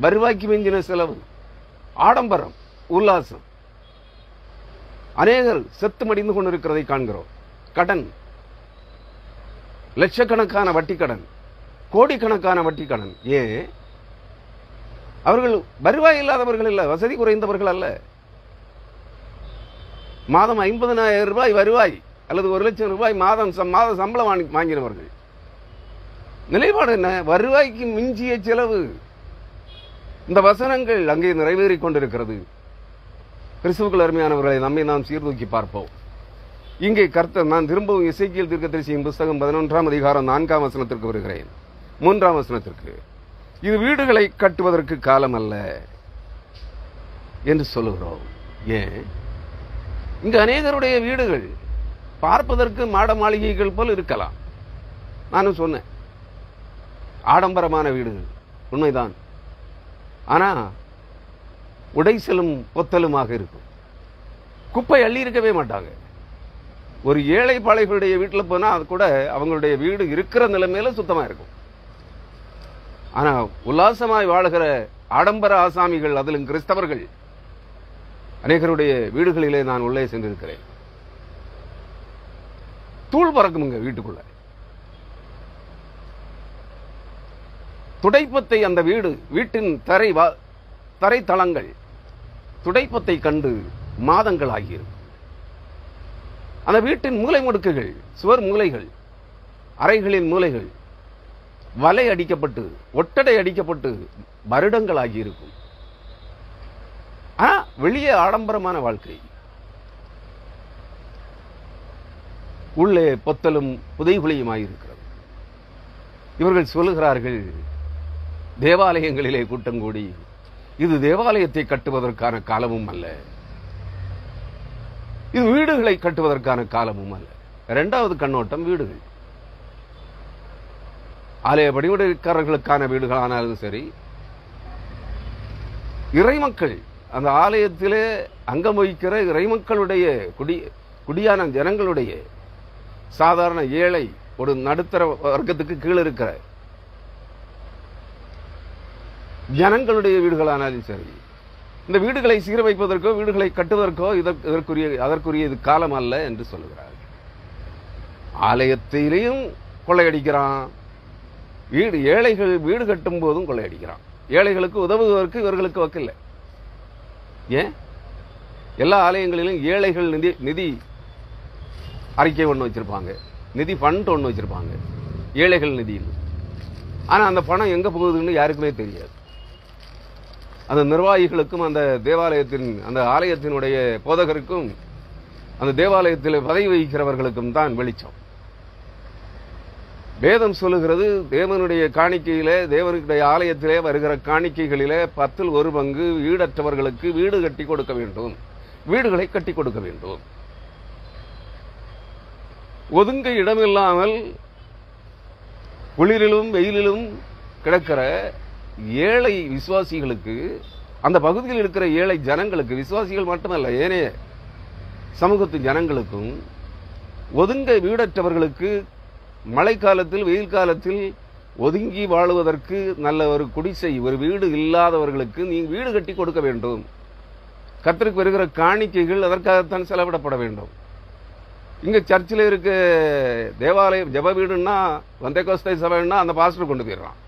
வருவாய்க்கு மிஞ்சின செலவு, ஆடம்பரம், உல்லாசம். அநேகர் செத்து மடிந்து கொண்டிருக்கிறதை காண்கிறோம். கடன், லட்சக்கணக்கான வட்டிக்கடன், கோடிக்கணக்கான வட்டிக்கடன். ஏன்? அவர்கள் வருவாய் இல்லாதவர்கள் அல்ல, வசதி குறைந்தவர்கள் அல்ல. மாதம் 50,000 ரூபாய் வருவாய் அல்லது 1,00,000 ரூபாய் மாத சம்பளம் வாங்கினவர்கள். நிலைப்பாடு என்ன? வருவாய்க்கு மிஞ்சிய செலவு. இந்த வசனங்கள் அங்கே நிறைவேறிக் கொண்டிருக்கிறது. கிறிஸ்துவுக்குள் அருமையானவர்களை நம்மை நாம் சீர்தூக்கி பார்ப்போம். இங்கே கர்த்தர், நான் திரும்பவும் எசேக்கியேல் தீர்க்கதரிசியின் புஸ்தகம் 11ஆம் அதிகாரம் 4ஆம் வசனத்திற்கு வருகிறேன். 3ஆம் வசனத்திற்கு, இது வீடுகளை கட்டுவதற்கு காலம் அல்ல என்று சொல்லுகிறோம். ஏன்? இங்கு அநேகருடைய வீடுகள் பார்ப்பதற்கு மாட மாளிகைகள் போல் இருக்கலாம். நானும் சொன்னேன், ஆடம்பரமான வீடுகள் உண்மைதான். ஆனா உடைசலும் பொத்தலுமாக இருக்கும். குப்பை அள்ளி இருக்கவே மாட்டாங்க. ஒரு ஏழை பாளைகளுடைய வீட்டில் போனா அது கூட அவங்களுடைய வீடு இருக்கிற நிலைமையில சுத்தமா இருக்கும். ஆனா உல்லாசமாய் வாழுகிற ஆடம்பர ஆசாமிகள், அதிலும் கிறிஸ்தவர்கள் அநேகருடைய வீடுகளிலே நான் உள்ளே சென்றிருக்கிறேன். தூள் பறக்குமுங்க வீட்டுக்குள்ள. துடைப்பத்தை அந்த வீட்டின் தரை தளங்கள் துடைப்பத்தை கண்டு மாதங்கள் ஆகியிருக்கும். அந்த வீட்டின் மூலை முடுக்குகள், சுவர் மூலைகள், அறைகளின் மூலைகள் வலை அடிக்கப்பட்டு ஒட்டடை அடிக்கப்பட்டு வருடங்கள் ஆகியிருக்கும். வெளியே ஆடம்பரமான வாழ்க்கை, உள்ளே பொத்தலும் புதைகுழியுமாயிருக்கிறது. இவர்கள் சொல்லுகிறார்கள், தேவாலயங்களிலே கூட்டம் கூடி, இது தேவாலயத்தை கட்டுவதற்கான காலமும் அல்ல, இது வீடுகளை கட்டுவதற்கான காலமும் அல்ல. இரண்டாவது கண்ணோட்டம் வீடுகள். ஆலய பணிவிடைக்காரர்களுக்கான வீடுகளானாலும் சரி, இறைமக்கள் அந்த ஆலயத்திலே அங்கம் வகிக்கிற இறைமக்களுடைய குடியான ஜனங்களுடைய, சாதாரண ஏழை, ஒரு நடுத்தர வர்க்கத்துக்கு கீழே இருக்கிற ஜனங்களுடைய வீடுகளானாலும் சரி, இந்த வீடுகளை சீரமைப்பதற்கோ வீடுகளை கட்டுவதற்கோ அதற்குரிய இது காலம் அல்ல என்று சொல்லுகிறார். ஆலயத்திலேயும் கொள்ளையடிக்கிறான், ஏழைகள் வீடு கட்டும் போதும் கொள்ளையடிக்கிறான். ஏழைகளுக்கு உதவுவதற்கு இவர்களுக்கு வக்கில்லை. ஏன்? எல்லா ஆலயங்களிலும் ஏழைகள் நிதி அறிக்கை ஒன்று வச்சிருப்பாங்க, நிதி ஃபண்ட் ஒன்று வச்சிருப்பாங்க, ஏழைகள் நிதியில். ஆனா அந்த பணம் எங்க போகுதுன்னு யாருக்குமே தெரியாது. அந்த நிர்வாகிகளுக்கும் அந்த தேவாலயத்தின் அந்த ஆலயத்தினுடைய போதகருக்கும் அந்த தேவாலயத்தில் பதவி வகிக்கிறவர்களுக்கும் தான் வெளிச்சம். வேதம் சொல்லுகிறது, தேவனுடைய காணிக்கையிலே, தேவனுடைய ஆலயத்திலே வருகிற காணிக்கைகளிலே 10ல் 1 பங்கு வீடற்றவர்களுக்கு வீடு கட்டி கொடுக்க வேண்டும், வீடுகளை கட்டி கொடுக்க வேண்டும். ஒதுங்க இடமில்லாமல் குளிரிலும் வெயிலிலும் கிடக்கிற ஏழை விசுவாசிகளுக்கு, அந்த பகுதியில் இருக்கிற ஏழை ஜனங்களுக்கு, விசுவாசிகள் மட்டுமல்ல ஏனைய சமூகத்து ஜனங்களுக்கும், ஒதுங்க வீடற்றவர்களுக்கு மழை காலத்தில் வெயில் காலத்தில் ஒதுங்கி வாழுவதற்கு நல்ல ஒரு குடிசை, ஒரு வீடு இல்லாதவர்களுக்கு நீ வீடு கட்டி கொடுக்க வேண்டும். கர்த்தருக்கு வருகிற காணிக்கைகள் அதற்காகத்தான் செலவிடப்பட வேண்டும். இங்க சர்ச்சில் இருக்க தேவாலயம் ஜெப வீடுன்னா, வந்தேகோஸ்தை சபைன்னா அந்த பாஸ்டர் கொண்டு போயிடுறான்.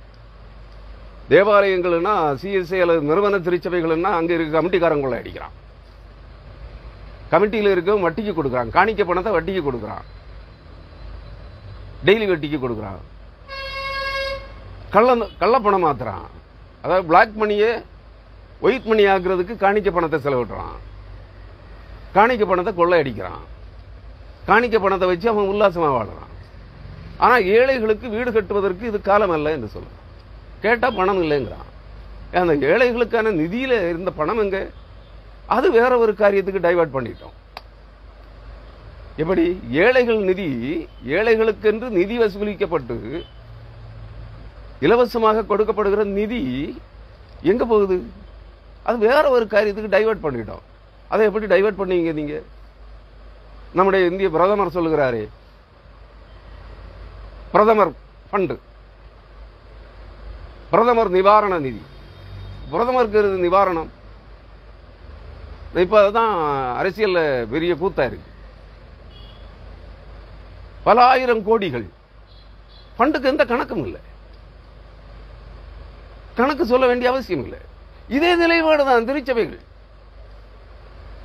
தேவாலயங்கள்னா சிஎஸ்ஐ அல்லது நிறுவன திருச்சபைகள்னா அங்க இருக்க கமிட்டிக்காரன் கொள்ளை அடிக்கிறான். கமிட்டியில் இருக்க வட்டிக்கு கொடுக்குறான், காணிக்க பணத்தை வட்டிக்கு கொடுக்குறான், டெய்லி வட்டிக்கு கொடுக்குறான், கள்ளப்பணம் மாத்துறான். அதாவது பிளாக் மணியை ஒயிட் மணி ஆக்குறதுக்கு காணிக்க பணத்தை செலவிடுறான், காணிக்க பணத்தை கொள்ளை அடிக்கிறான், காணிக்க பணத்தை வச்சு அவன் உல்லாசமா வாழறான். ஆனா ஏழைகளுக்கு வீடு கட்டுவதற்கு இது காலம் அல்ல என்று சொல்றான். கேட்டா பணம் இல்லைங்கிறான். அந்த ஏழைகளுக்கான நிதியில இருந்த பணம் எங்க? அது வேற ஒரு காரியத்துக்கு டைவர்ட் பண்ணிட்டோம். எப்படி? ஏழைகள் நிதி, ஏழைகளுக்கென்று நிதி வசூலிக்கப்பட்டு இலவசமாக கொடுக்கப்படுகிற நிதி எங்க போகுது? அது வேற ஒரு காரியத்துக்கு டைவர்ட் பண்ணிட்டோம். அதை எப்படி டைவர்ட் பண்ணீங்க நீங்க? நம்முடைய இந்திய பிரதமர் சொல்லுகிறாரே, பிரதமர் ஃபண்ட், பிரதமர் நிவாரண நிதி. பிரதமருக்கு நிவாரணம் இப்ப அதுதான் அரசியல்ல பெரிய கூத்தா இருக்கு. பல ஆயிரம் கோடிகள் ஃபண்டுக்கு எந்த கணக்கும் இல்லை, கணக்கு சொல்ல வேண்டிய அவசியம் இல்லை. இதே நிலைப்பாடுதான் திருச்சபைகள்.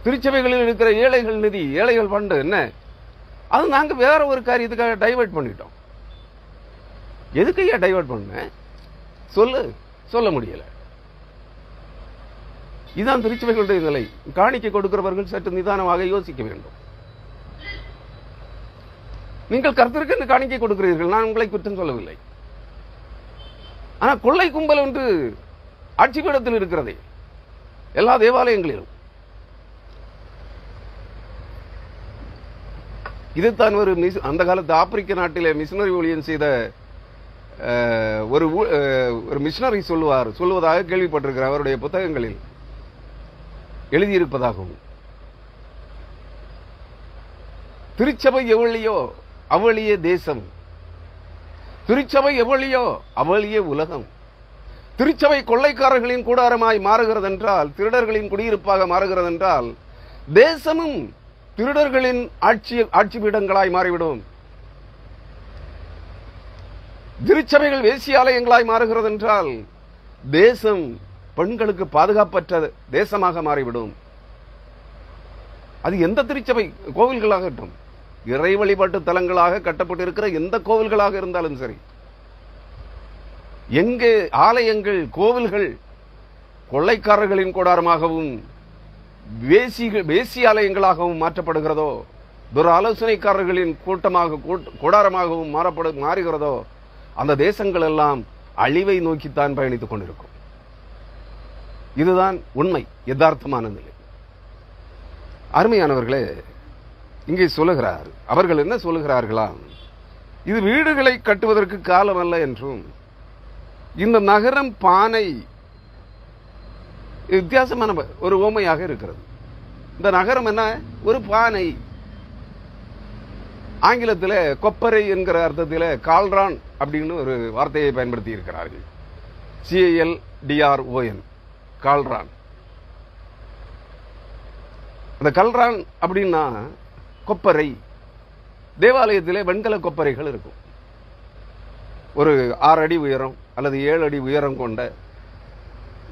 திருச்சபைகளில் இருக்கிற ஏழைகள் நிதி, ஏழைகள் ஃபண்டு என்ன, அது நாங்க வேற ஒரு காரியத்துக்காக டைவர்ட் பண்ணிட்டோம். எதுக்கையா டைவர்ட் பண்ண சொல்ல முடியல. இதுதான் திருச்சபைகளுடைய நிலை. காணிக்கை கொடுக்கிறவர்கள் சற்று நிதானமாக யோசிக்க வேண்டும். நீங்கள் கர்த்தருக்கு இந்த காணிக்கை கொடுக்கிறீர்கள், நான் உங்களை குற்றம் சொல்லவில்லை. ஆனா கொள்ளை கும்பல் ஒன்று ஆட்சி பீடத்தில் இருக்கிறதே எல்லா தேவாலயங்களிலும். இதுதான் ஒரு அந்த காலத்து ஆப்பிரிக்க நாட்டிலே மிஷனரி ஊழியம் செய்த ஒரு மிஷனரி சொல்லுவதாக கேள்விப்பட்டிருக்கிற அவருடைய புத்தகங்களில். எழுதியிருப்பதாகவும், திருச்சபை எவ்வளியோ அவளியே தேசம், திருச்சபை எவ்வளியோ அவளியே உலகம், திருச்சபை கொள்ளைக்காரர்களின் கூடாரமாய் மாறுகிறது என்றால், திருடர்களின் குடியிருப்பாக மாறுகிறது என்றால், தேசமும் திருடர்களின் ஆட்சி பீடங்களாய் மாறிவிடும். திருச்சபைகள் வேசியாலயங்களாய் மாறுகிறது என்றால், தேசம் பெண்களுக்கு பாதுகாப்பற்ற தேசமாக மாறிவிடும். அது எந்த திருச்சபை கோவில்களாகட்டும், இறை வழிபாட்டு தலங்களாக கட்டப்பட்டிருக்கிற எந்த கோவில்களாக இருந்தாலும் சரி, எங்கே ஆலயங்கள் கோவில்கள் கொள்ளைக்காரர்களின் கூடாரமாகவும் வேசியாலயங்களாகவும் மாற்றப்படுகிறதோ, துராலோசனைக்காரர்களின் கூடாரமாகவும் மாறுகிறதோ, அந்த தேசங்கள் எல்லாம் அழிவை நோக்கித்தான் பயணித்துக் கொண்டிருக்கும். இதுதான் உண்மை, யதார்த்தமான நிலை. அருமையானவர்களே, இங்கே சொல்லுகிறார், அவர்கள் என்ன சொல்லுகிறார்களாம், இது வீடுகளை கட்டுவதற்கு காலம் அல்ல என்றும், இந்த நகரம் பானை, வித்தியாசமான ஒரு ஓமையாக இருக்கிறது. இந்த நகரம் என்ன, ஒரு பானை. ஆங்கிலத்தில் கொப்பரை என்கிற அர்த்தத்தில் கால்ரான் அப்படின்னு ஒரு வார்த்தையை பயன்படுத்தி இருக்கிறார்கள். CALDRON, கால்ரான். அந்த கல்ரான் அப்படின்னா கொப்பரை. தேவாலயத்திலே வெண்கல கொப்பரைகள் இருக்கும். ஒரு 6 அடி உயரம் அல்லது 7 அடி உயரம் கொண்ட,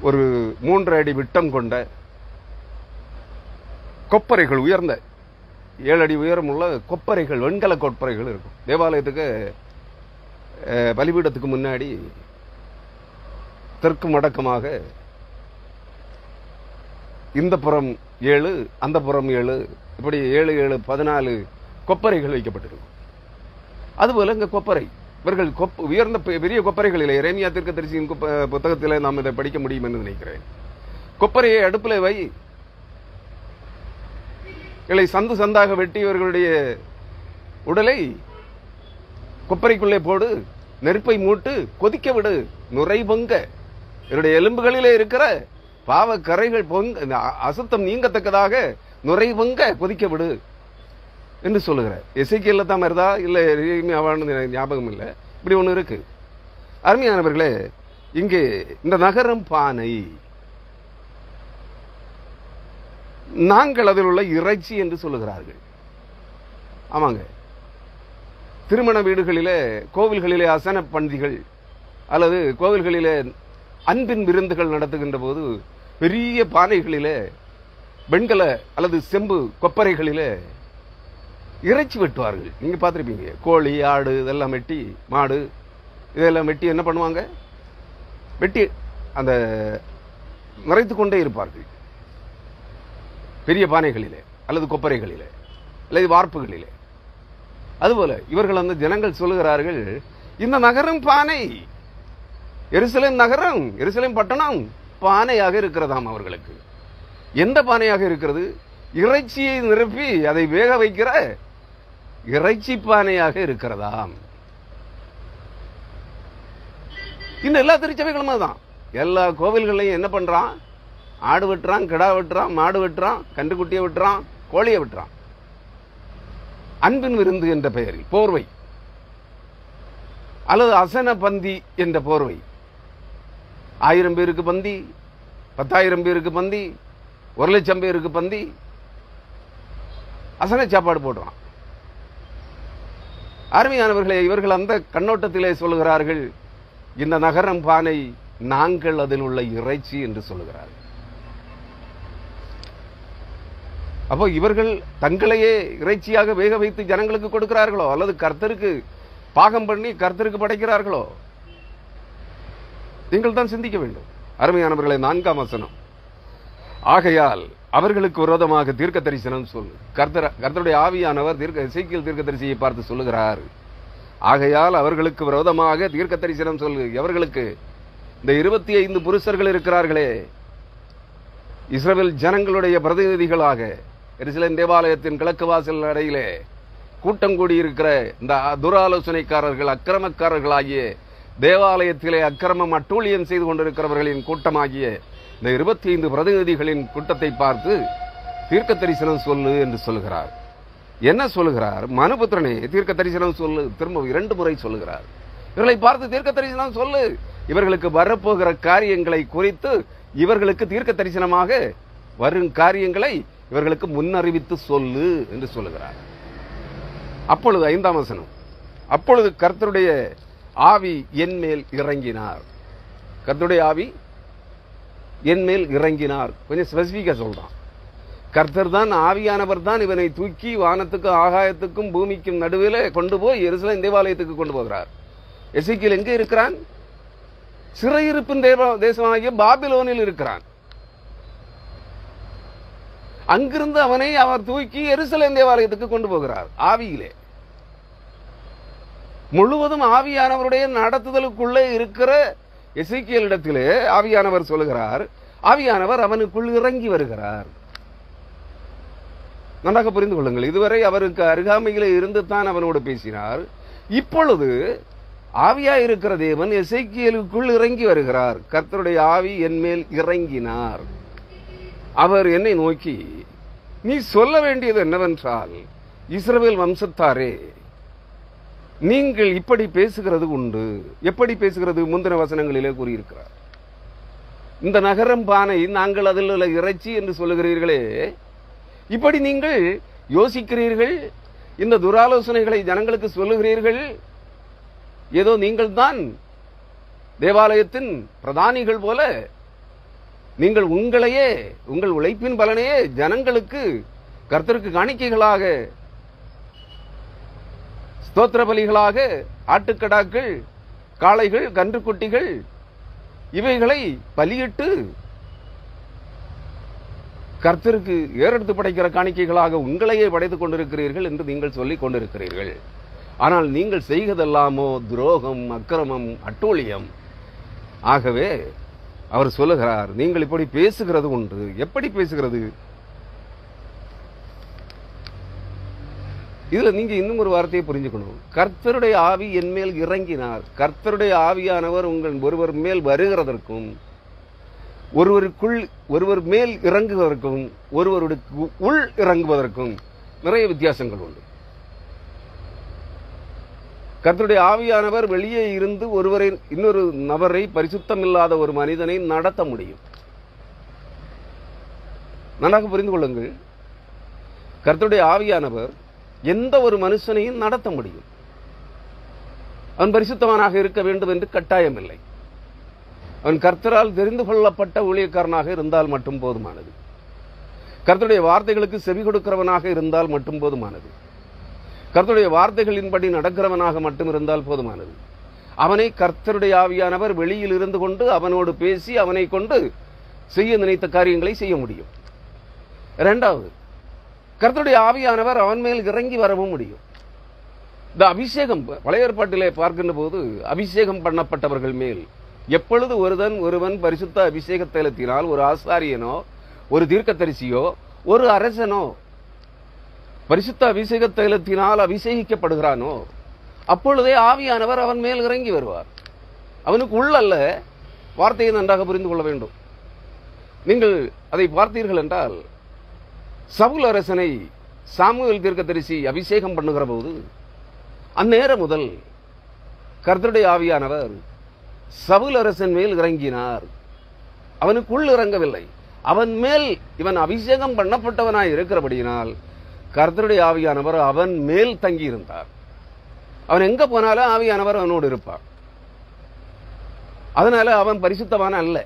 ஒரு 3 அடி விட்டம் கொண்ட கொப்பரைகள், உயர்ந்த 7 அடி உயரம் உள்ள கொப்பரைகள், வெண்கல கொப்பரைகள் இருக்கும். தேவாலயத்துக்கு பலிபீடத்துக்கு முன்னாடி தெற்கு மடக்கமாக இந்த புறம் 7, அந்த புறம் 7, இப்படி 7 7 14 கொப்பரைகள் வைக்கப்பட்டிருக்கும். அதுபோல இங்க கொப்பரை, இவர்கள் உயர்ந்த பெரிய கொப்பரைகளில், எரேமியா தீர்க்கதரிசியின் புத்தகத்தில் நாம் இதை படிக்க முடியும் என்று நினைக்கிறேன். கொப்பரையை அடுப்பில் வை, இலை சந்து சந்தாக வெட்டி இவர்களுடைய உடலை கொப்பரைக்குள்ளே போடு, நெருப்பை மூட்டு, கொதிக்க விடு, நுரை பொங்க, இவருடைய எலும்புகளிலே இருக்கிற பாவ கரைகள் பொங்க, அசுத்தம் நீங்கத்தக்கதாக நுரை பொங்க கொதிக்க விடு என்று சொல்லுகிறார். எசேக்கியேல்ல தான் வருதா இல்ல எரேமியாவான்னு ஞாபகம் இல்லை, இப்படி ஒண்ணு இருக்கு. அருமையானவர்களே, இங்கே இந்த நகரம் பானை, நாங்கள் அதில் உள்ள இறைச்சி என்று சொல்லுகிறார்கள். ஆமாங்க, திருமண வீடுகளிலே, கோவில்களிலே அசன பந்திகள் அல்லது கோவில்களிலே அன்பின் விருந்துகள் நடத்துகின்ற போது பெரிய பானைகளிலே, வெண்கல அல்லது செம்பு கொப்பரைகளிலே இறைச்சி வெட்டுவார்கள். நீங்க பார்த்திருப்பீங்க. கோழி, ஆடு இதெல்லாம் வெட்டி, மாடு இதெல்லாம் வெட்டி என்ன பண்ணுவாங்க, வெட்டி அந்த நிறைத்துக் கொண்டே இருப்பார்கள் பெரிய பானைகளிலே அல்லது கொப்பரைகளிலே அல்லது வார்ப்புகளிலே. அதுபோல இவர்கள் அந்த ஜனங்கள் சொல்லுகிறார்கள், இந்த நகரம் பானை, எருசலேம் நகரம், எருசலேம் பட்டணம் பானையாக இருக்கிறதாம் அவர்களுக்கு. எந்த பானையாக இருக்கிறது? இறைச்சியை நிரப்பி அதை வேக வைக்கிற இறைச்சி பானையாக இருக்கிறதாம். இந்த எல்லா திருச்சபைகளும் தான். எல்லா கோவில்களையும் என்ன பண்றான், ஆடு வெட்டுறான், கிடா வெட்டுறான், மாடு வெட்டுறான், கன்றுக்குட்டியை வெட்டுறான், கோழியை வெட்டுறான். அன்பின் விருந்து என்ற பெயரில் போர்வை அல்லது அசன பந்தி என்ற போர்வை. 1000 பேருக்கு பந்தி, 10,000 பேருக்கு பந்தி, 1,00,000 பேருக்கு பந்தி, அசன சாப்பாடு போடுறான். அருமையானவர்களே, இவர்கள் அந்த கண்ணோட்டத்திலே சொல்லுகிறார்கள், இந்த நகரம் பானை, நாங்கள் அதில் உள்ள இறைச்சி என்று சொல்லுகிறார்கள். அப்போ இவர்கள் தங்களையே இறைச்சியாக வேக வைத்து ஜனங்களுக்கு கொடுக்கிறார்களோ அல்லது கர்த்தருக்கு பாகம் பண்ணி கர்த்தருக்கு படைக்கிறார்களோ? நீங்கள் தான் சிந்திக்க வேண்டும். அருமையானவர்களை, 4ஆம் வசனம், ஆகையால் அவர்களுக்கு விரோதமாக தீர்க்க தரிசனம் சொல்லு. கர்த்தருடைய ஆவியானவர் எசேக்கியேல் தீர்க்கதரிசியை பார்த்து சொல்லுகிறார், ஆகையால் அவர்களுக்கு விரோதமாக தீர்க்க தரிசனம் சொல்லு. எவர்களுக்கு? இந்த 25 புருஷர்கள் இருக்கிறார்களே, இஸ்ரவேல் ஜனங்களுடைய பிரதிநிதிகளாக எருசலேம் தேவாலயத்தின் கிழக்கு வாசல் அறையிலே கூட்டம் கூடியிருக்கிற இந்த துராலோசனைக்காரர்கள், அக்கிரமக்காரர்களாகிய, தேவாலயத்திலே அக்கிரமம் அட்டூழியம் செய்து கொண்டிருக்கிறவர்களின் கூட்டமாகிய இந்த 25 பிரதிநிதிகளின் கூட்டத்தை பார்த்து தீர்க்க தரிசனம் சொல்லு என்று சொல்லுகிறார். என்ன சொல்லுகிறார்? மனுபுத்திரனே தீர்க்க தரிசனம் சொல்லு. திரும்ப 2 முறை சொல்லுகிறார். இவர்களை பார்த்து தீர்க்க தரிசனம் சொல்லு. இவர்களுக்கு வரப்போகிற காரியங்களை குறித்து இவர்களுக்கு தீர்க்க தரிசனமாக வரும் காரியங்களை இவர்களுக்கு முன்னறிவித்து சொல்லு என்று சொல்லுகிறார். அப்பொழுது 5ஆம் வசனம், அப்பொழுது கர்த்தருடைய ஆவி என் மேல் இறங்கினார். கர்த்தருடைய ஆவி என் மேல் இறங்கினார். கொஞ்சம் ஸ்பெசிபிக்கா சொல்றான். கர்த்தர் தான், ஆவியானவர் தான் இவனை தூக்கி வானத்துக்கும் ஆகாயத்துக்கும் பூமிக்கும் நடுவில் கொண்டு போய் எருசலேம் தேவாலயத்துக்கு கொண்டு போகிறார். எசேக்கியேல் எங்கே இருக்கிறான்? சிறையிருப்பின் தேசமாகிய பாபிலோனில் இருக்கிறான். அங்கிருந்து அவனை அவர் தூக்கி எருசலேம் தேவாலயத்துக்கு கொண்டு போகிறார். ஆவியிலே முழுவதும் ஆவியானவருடைய நடத்துதலுக்குள்ளே இருக்கிற எசேக்கியேலிடத்திலே ஆவியானவர் சொல்லுகிறார். ஆவியானவர் அவனுக்குள் இறங்கி வருகிறார். நன்றாக புரிந்து கொள்ளுங்கள். இதுவரை அவருக்கு அருகாமையிலே இருந்து தான் அவனோடு பேசினார். இப்பொழுது ஆவியாய் இருக்கிற தேவன் எசேக்கியேலுக்குள் இறங்கி வருகிறார். கர்த்தருடைய ஆவி என் மேல் இறங்கினார். அவர் என்னை நோக்கி, நீ சொல்ல வேண்டியது என்னவென்றால், இஸ்ரவேல் வம்சத்தாரே, நீங்கள் இப்படி பேசுகிறது உண்டு. எப்படி பேசுகிறது? முந்தின வசனங்களிலே கூறியிருக்கிறார். இந்த நகரம் பானை, நாங்கள் அதில் உள்ள இறைச்சி என்று சொல்லுகிறீர்களே, இப்படி நீங்கள் யோசிக்கிறீர்கள், இந்த துராலோசனைகளை ஜனங்களுக்கு சொல்லுகிறீர்கள். ஏதோ நீங்கள் தான் தேவாலயத்தின் பிரதானிகள் போல நீங்கள் உங்களையே, உங்கள் உழைப்பின் பலனையே ஜனங்களுக்கு கர்த்தருக்கு காணிக்கைகளாக, ஸ்தோத்திர பலிகளாக, ஆட்டுக்கடாக்கள், காளைகள், கன்றுக்குட்டிகள் இவைகளை பலியிட்டு கர்த்தருக்கு ஏறெடுத்து படைக்கிற காணிக்கைகளாக உங்களையே படைத்துக் கொண்டிருக்கிறீர்கள் என்று நீங்கள் சொல்லிக் கொண்டிருக்கிறீர்கள். ஆனால் நீங்கள் செய்வதெல்லாமோ துரோகம், அக்கிரமம், அட்டூழியம். ஆகவே அவர் சொல்லுகிறார், நீங்கள் இப்படி பேசுகிறது உண்டு. எப்படி பேசுகிறது? இதுல நீங்க இன்னும் ஒரு வார்த்தையை புரிஞ்சுக்கணும். கர்த்தருடைய ஆவி என் மேல் இறங்கினார். கர்த்தருடைய ஆவியானவர் உங்கள் ஒருவர் மேல் வருகிறதற்கும், ஒருவர் மேல் இறங்குவதற்கும், ஒருவருடைய உள் இறங்குவதற்கும் நிறைய வித்தியாசங்கள் உண்டு. கர்த்தருடைய ஆவியானவர் வெளியே இருந்து இன்னொரு நபரை, பரிசுத்தம் இல்லாத ஒரு மனிதனை நடத்த முடியும். நன்றாக புரிந்து கொள்ளுங்கள். கர்த்தருடைய ஆவியானவர் எந்த ஒரு மனுஷனையும் நடத்த முடியும். அவன் பரிசுத்தவனாக இருக்க வேண்டும் என்று கட்டாயம் இல்லை. அவன் கர்த்தரால் தெரிந்து கொள்ளப்பட்ட ஊழியக்காரனாக இருந்தால் மட்டும் போதுமானது. கர்த்தருடைய வார்த்தைகளுக்கு செவி கொடுக்கிறவனாக இருந்தால் மட்டும் போதுமானது. கர்த்தருடைய வார்த்தைகளின்படி நடக்கிறவனாக மட்டும் இருந்தால் போதுமானது. அவனை கர்த்தருடைய ஆவியானவர் வெளியில் இருந்து கொண்டு அவனோடு பேசி அவனை கொண்டு செய்ய நினைத்த காரியங்களை செய்ய முடியும். இரண்டாவது, கர்த்தருடைய ஆவியானவர் அவன் மேல் இறங்கி வரவும் முடியும். இந்த அபிஷேகம் பழைய ஏற்பாட்டிலே பார்க்கின்ற போது அபிஷேகம் பண்ணப்பட்டவர்கள் மேல் எப்பொழுது ஒருவன் பரிசுத்த அபிஷேக தைலத்தினால், ஒரு ஆசாரியனோ, ஒரு தீர்க்கதரிசியோ, ஒரு அரசனோ பரிசுத்த அபிஷேக தைலத்தினால் அபிஷேகிக்கப்படுகிறானோ, அப்பொழுதே ஆவியானவர் அவன் மேல் இறங்கி வருவார். அவனுக்கு உள்ளல்ல. வார்த்தையை நன்றாக புரிந்து கொள்ள வேண்டும். நீங்கள் அதை பார்த்தீர்கள் என்றால், சவுல் அரசனை சாமுவேல் தீர்க்கதரிசி அபிஷேகம் பண்ணுகிற போது அந்நேரம் முதல் கர்த்தருடைய ஆவியானவர் சவுல் அரசன் மேல் இறங்கினார். அவனுக்குள் இறங்கவில்லை. அவன் மேல் இவன் அபிஷேகம் பண்ணப்பட்டவனாய் இருக்கிறபடியினால் கர்த்தருடைய ஆவியானவர் அவன் மேல் தங்கியிருந்தார். அவன் எங்க போனாலும் ஆவியானவர் அவனோடு இருப்பார். அதனால அவன் பரிசுத்தவான் அல்ல.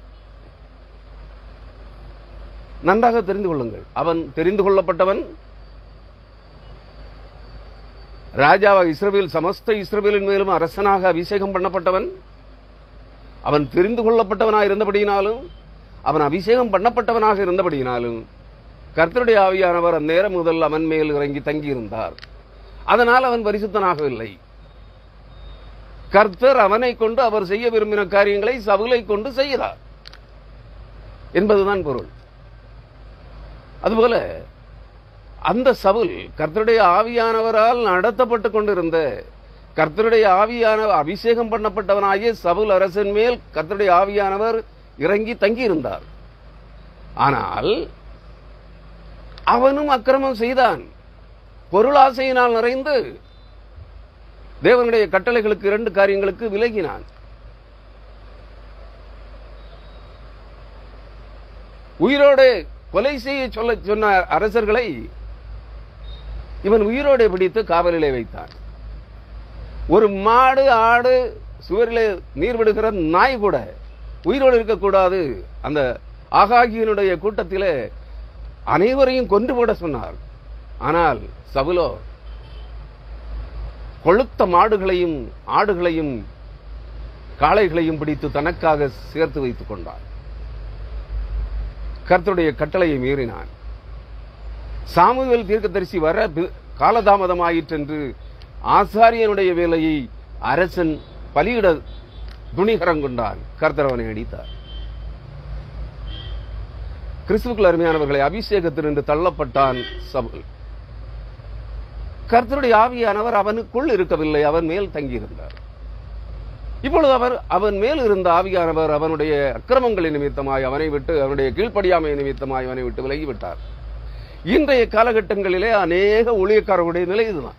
நன்றாக தெரிந்து கொள்ளுங்கள். அவன் தெரிந்து கொள்ளப்பட்டவன், ராஜாவாக இஸ்ரவேல், சமஸ்த இஸ்ரவேலின் மேலும் அரசனாக அபிஷேகம் பண்ணப்பட்டவன். அவன் தெரிந்து கொள்ளப்பட்டவனாக இருந்தபடியினாலும், அவன் அபிஷேகம் பண்ணப்பட்டவனாக இருந்தபடியினாலும் கர்த்தருடைய ஆவியானவர் அந்நேரம் முதல் அவன் மேல் இறங்கி தங்கியிருந்தார். அதனால் அவன் பரிசுத்தனாகவில்லை. கர்த்தர் அவனை கொண்டு அவர் செய்ய விரும்பின காரியங்களை சவுலை கொண்டு செய்கிறார் என்பதுதான் பொருள். அதுபோல அந்த சவுல் கர்த்தருடைய ஆவியானவரால் நடத்தப்பட்டுக் கொண்டிருந்த, கர்த்தருடைய ஆவியானவர் அபிஷேகம் பண்ணப்பட்டவனாகிய சவுல் அரசன் மேல் கர்த்தருடைய ஆவியானவர் இறங்கி தங்கியிருந்தார். ஆனால் அவனும் அக்கிரமம் செய்தான். பொருளாசையினால் நிறைந்து தேவனுடைய கட்டளைகளுக்கு 2 காரியங்களுக்கு விலகினான். உயிரோடு கொலை செய்ய சொன்ன அரசர்களை இவன் உயிரோடு பிடித்து காவலிலே வைத்தான். ஒரு மாடு, ஆடு, சுவரிலே நீர் விடுகிற நாய் கூட உயிரோடு இருக்கக்கூடாது. அந்த ஆகாகியனுடைய கூட்டத்திலே அனைவரையும் கொன்று போட சொன்னார். ஆனால் சவுலோ கொழுத்த மாடுகளையும் ஆடுகளையும் காளைகளையும் பிடித்து தனக்காக சேர்த்து வைத்துக் கொண்டார். கர்த்தருடைய கட்டளையை மீறினான். சாமுவேல் தீர்க்கதரிசி வர காலதாமதமாயிற்று என்று ஆசாரியனுடைய வேலையை அரசன் பலியிட துணிகரம் கொண்டான். கர்த்தர் அவனை அடித்தார். கிறிஸ்துவுக்குள் அருமையானவர்களை, அபிஷேகத்தினின்று தள்ளப்பட்டான் சவுல். கர்த்தருடைய ஆவியானவர் அவனுக்குள் இருக்கவில்லை, அவன் மேல் தங்கியிருந்தார். இப்பொழுது அவன் மேல் இருந்த ஆவியானவர் அவனுடைய அக்கிரமங்களின் நிமித்தமாய் அவனை விட்டு, அவனுடைய கீழ்ப்படியாமை நிமித்தமாய் அவனை விட்டு விலகிவிட்டார். இன்றைய காலகட்டங்களிலே அநேக ஊழியக்காரர்களுடைய நிலை இதுதான்.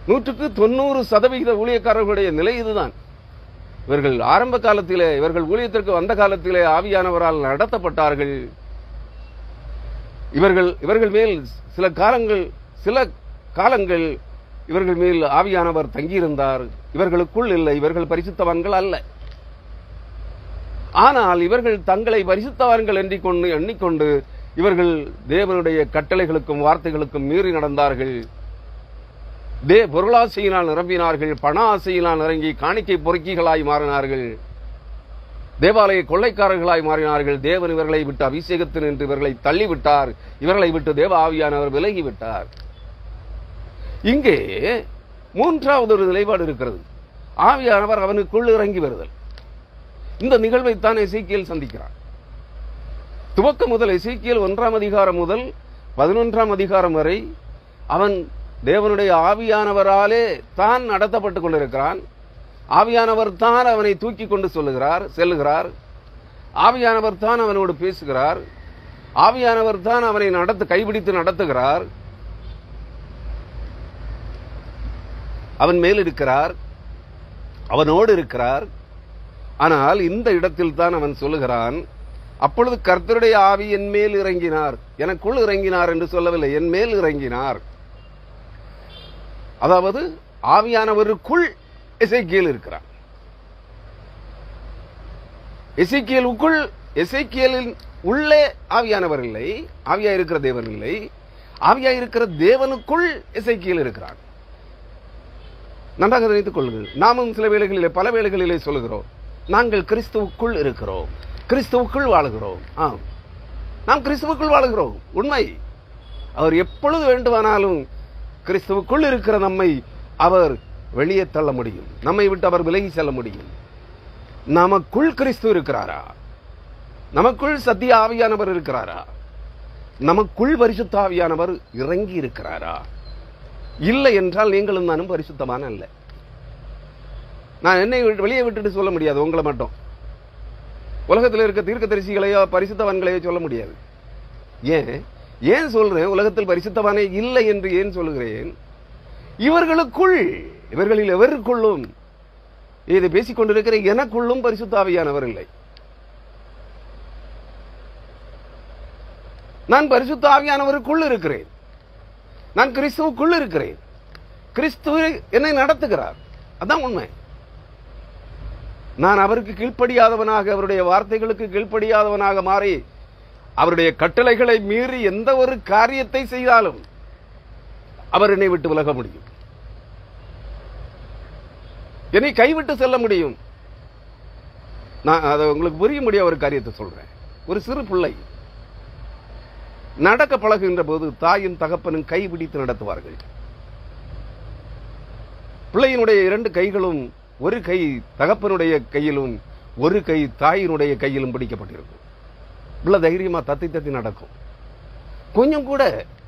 100% ஊழியக்காரர்களுடைய நிலை இதுதான். இவர்கள் ஆரம்ப காலத்திலே, இவர்கள் ஊழியத்திற்கு வந்த காலத்திலே ஆவியானவரால் நடத்தப்பட்டார்கள். இவர்கள் மேல் சில காலங்கள் இவர்கள் மேல் ஆவியானவர் தங்கியிருந்தார். இவர்களுக்குள் இல்லை, இவர்கள் பரிசுத்தவான்கள் அல்ல. ஆனால் இவர்கள் தங்களை பரிசுத்தவான்கள் எண்ணிக்கொண்டு இவர்கள் தேவனுடைய கட்டளைகளுக்கும் வார்த்தைகளுக்கும் மீறி நடந்தார்கள். பொருளாசையினால் நிரம்பினார்கள், பண ஆசையினால் நிரங்கி காணிக்கை பொறுக்கிகளாய் மாறினார்கள், தேவாலய கொள்ளைக்காரர்களாய் மாறினார்கள். தேவன் இவர்களை விட்டு அபிஷேகத்தில் நின்று இவர்களை தள்ளிவிட்டார். இவர்களை விட்டு தேவ ஆவியானவர் விலகிவிட்டார். இங்கே 3வது ஒரு நிலைப்பாடு இருக்கிறது. ஆவியானவர் அவனுக்குள் இறங்கி வருதல். இந்த நிகழ்வைத்தான் எசேக்கியேல் சந்திக்கிறார். துவக்கம் முதல் எசேக்கியேல் 1ஆம் அதிகாரம் முதல் 11ஆம் அதிகாரம் வரை அவன் தேவனுடைய ஆவியானவராலே தான் நடத்தப்பட்டுக் கொண்டிருக்கிறான். ஆவியானவர் தான் அவனை தூக்கி கொண்டு செல்லுகிறார். ஆவியானவர் தான் அவனோடு பேசுகிறார். ஆவியானவர் தான் அவனை கைபிடித்து நடத்துகிறார். அவன் மேல் இருக்கிறார், அவனோடு இருக்கிறார். ஆனால் இந்த இடத்தில் தான் அவன் சொல்லுகிறான், அப்பொழுது கர்த்தருடைய ஆவி என் மேல் இறங்கினார். எனக்குள் இறங்கினார் என்று சொல்லவில்லை, என் மேல் இறங்கினார். அதாவது ஆவியானவருக்குள் எசேக்கியேல் இருக்கிறார். எசேக்கியேலின் உள்ளே ஆவியானவர் இல்லை, ஆவியாயிருக்கிற தேவன் இல்லை. ஆவியாயிருக்கிற தேவனுக்குள் எசேக்கியேல் இருக்கிறார். நன்றாக நினைத்துக் கொள்ளுங்கள். நாமும் சில வேளைகளிலே, பல வேளைகளிலே சொல்லுகிறோம், நாங்கள் கிறிஸ்துவுக்குள் இருக்கிறோம், கிறிஸ்துவுக்குள் வாழுகிறோம். நாம் கிறிஸ்துவுக்குள் வாழுகிறோம், உண்மை. அவர் எப்பொழுது வேண்டுமானாலும் கிறிஸ்துவுக்குள் இருக்கிற நம்மை அவர் வெளியே தள்ள முடியும், நம்மை விட்டு அவர் விலகி செல்ல முடியும். நமக்குள் கிறிஸ்து இருக்கிறாரா? நமக்குள் சத்திய ஆவியானவர் இருக்கிறாரா? நமக்குள் பரிசுத்த ஆவியானவர் இறங்கி இருக்கிறாரா? இல்லை என்றால் நீங்களும் நானும் பரிசுத்தமான அல்ல. நான் என்னை வெளியே விட்டுட்டு சொல்ல முடியாது, உங்களை மட்டும். உலகத்தில் இருக்க தீர்க்கதரிசிகளையோ பரிசுத்தவான்களையோ சொல்ல முடியாது. ஏன் சொல்றேன் உலகத்தில் பரிசுத்தவானே இல்லை என்று ஏன் சொல்லுகிறேன்? இவர்களில் எவருக்குள்ளும், இதை பேசிக் கொண்டிருக்கிற எனக்குள்ளும் பரிசுத்த ஆவியானவர் இல்லை. நான் பரிசுத்த ஆவியானவருக்குள் இருக்கிறேன். நான் கிறிஸ்துவுக்குள் இருக்கிறேன். கிறிஸ்து என்னை நடத்துகிறார். அதான் உண்மை. நான் அவருக்கு கீழ்ப்படியாதவனாக, அவருடைய வார்த்தைகளுக்கு கீழ்ப்படியாதவனாக மாறி அவருடைய கட்டளைகளை மீறி எந்த ஒரு காரியத்தை செய்தாலும் அவர் என்னை விட்டு விலக முடியும், என்னை கைவிட்டு செல்ல முடியும். நான் அதை உங்களுக்கு புரிய முடிய ஒரு காரியத்தை சொல்றேன். ஒரு சிறு பிள்ளை நடக்க பழகுகின்ற போது தாயும் தகப்பனும் கைபிடித்து நடத்துவார்கள். பிள்ளையினுடைய 2 கைகளும், ஒரு கை தகப்பனுடைய கையிலும் ஒரு கை தாயினுடைய கையிலும் பிடிக்கப்பட்டிருக்கும். பிள்ளை தைரியமா தத்தி நடக்கும். கொஞ்சம் கூட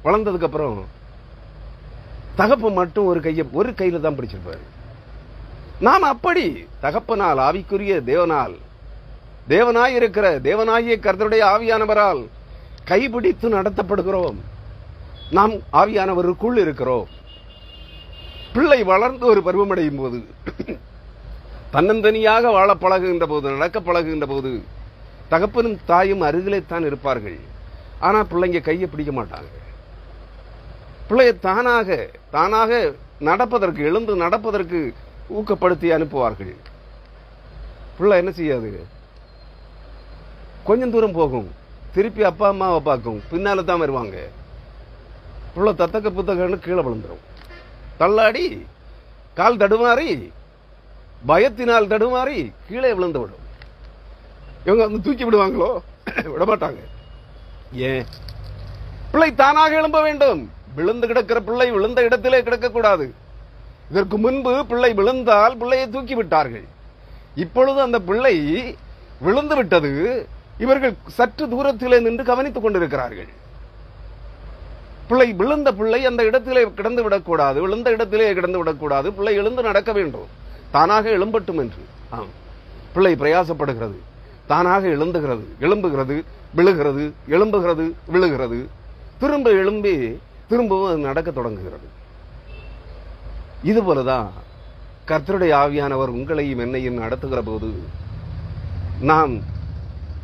வளர்ந்ததுக்கு அப்புறம் தகப்பன் மட்டும் ஒரு கையில தான் பிடிச்சிருப்பாரு. நாம் அப்படி தகப்பனால், ஆவிக்குரிய தேவனால் தேவனாகிய கர்த்தருடைய ஆவியானவரால் கைபிடித்து நடத்தப்படுகிறோம். நாம் ஆவியானவருக்குள் இருக்கிறோம். பிள்ளை வளர்ந்து ஒரு பருவமடையும் போது, தன்னந்தனியாக வாழ பழகுகின்ற போது, நடக்க பழகுகின்ற போது, தகப்பனும் தாயும் அருகிலே தான் இருப்பார்கள். ஆனா பிள்ளைங்க கையை பிடிக்க மாட்டாங்க. பிள்ளைய தானாக நடப்பதற்கு, எழுந்து நடப்பதற்கு ஊக்கப்படுத்தி அனுப்புவார்கள். பிள்ளை என்ன செய்யாது? கொஞ்சம் தூரம் போகும், திருப்பி அப்பா அம்மாவை பார்க்கும், பின்னால தான் வருவாங்க. பிள்ளை தத்தக்க புத்தகன்னு கீழே விழுந்துடும். தள்ளாடி, கால் தடுமாறி, பயத்தினால் தடுமாறி கீழே விழுந்து விடும். இவங்க வந்து தூக்கி விடுவாங்களோ? விடமாட்டாங்க. ஏன்? பிள்ளை தானாக எழும்ப வேண்டும். விழுந்து கிடக்கிற பிள்ளை விழுந்த இடத்திலே கிடக்கக்கூடாது. இதற்கு முன்பு பிள்ளை விழுந்தால் பிள்ளையை தூக்கி விட்டார்கள். இப்பொழுது அந்த பிள்ளை விழுந்து விட்டது. இவர்கள் சற்று தூரத்திலே நின்று கவனித்துக் கொண்டிருக்கிறார்கள். விழுந்த பிள்ளை அந்த இடத்திலே கிடந்து விடக்கூடாது, விழுந்த இடத்திலே கிடந்து விடக்கூடாது. பிள்ளை எழுந்து நடக்க வேண்டும், தானாக எழும்பட்டும் என்று. பிள்ளை பிரயாசப்படுகிறது, தானாக எழும்புகிறது, விழுகிறது, எழும்புகிறது, விழுகிறது, திரும்ப எழும்பி திரும்பவும் அது நடக்க தொடங்குகிறது. இதுபோலதான் கர்த்தருடைய ஆவியானவர் உங்களையும் என்னையும் நடத்துகிற போது, நாம்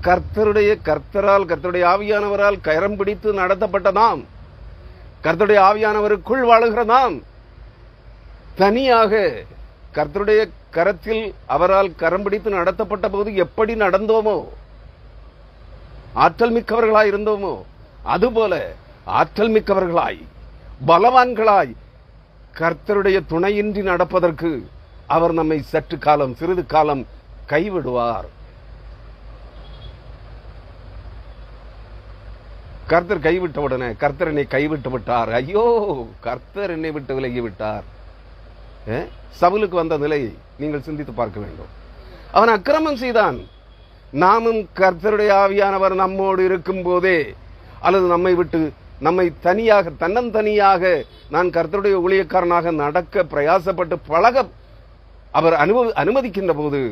கர்த்தருடைய ஆவியானவரால் கரம் பிடித்து நடத்தப்பட்ட நாம், கர்த்தருடைய ஆவியானவருக்குள் வாழுகிற நாம், தனியாக கர்த்தருடைய கரத்தில் அவரால் கரம் பிடித்து நடத்தப்பட்ட போது எப்படி நடந்தோமோ, ஆற்றல் மிக்கவர்களாய் இருந்தோமோ, அதுபோல ஆற்றல் மிக்கவர்களாய், பலவான்களாய், கர்த்தருடைய துணையின்றி நடப்பதற்கு அவர் நம்மை சற்று காலம், சிறிது காலம் கைவிடுவார். கர்த்தர் கைவிட்ட உடனே, கர்த்தர் என்னை கைவிட்டு விட்டார், ஐயோ கர்த்தர் என்னை விட்டு விலகி விட்டார். சவுலுக்கு வந்த நிலையை நீங்கள் சிந்தித்து பார்க்க வேண்டும். அவன் அக்கிரமம் செய்தான். நாமும் கர்த்தருடைய ஆவியானவர் நம்மோடு இருக்கும் போதே, அல்லது நம்மை தனியாக, தன்னந்தனியாக நான் கர்த்தருடைய ஊழியக்காரனாக நடக்க பிரயாசப்பட்டு பழக அவர் அனுமதிக்கின்ற போது,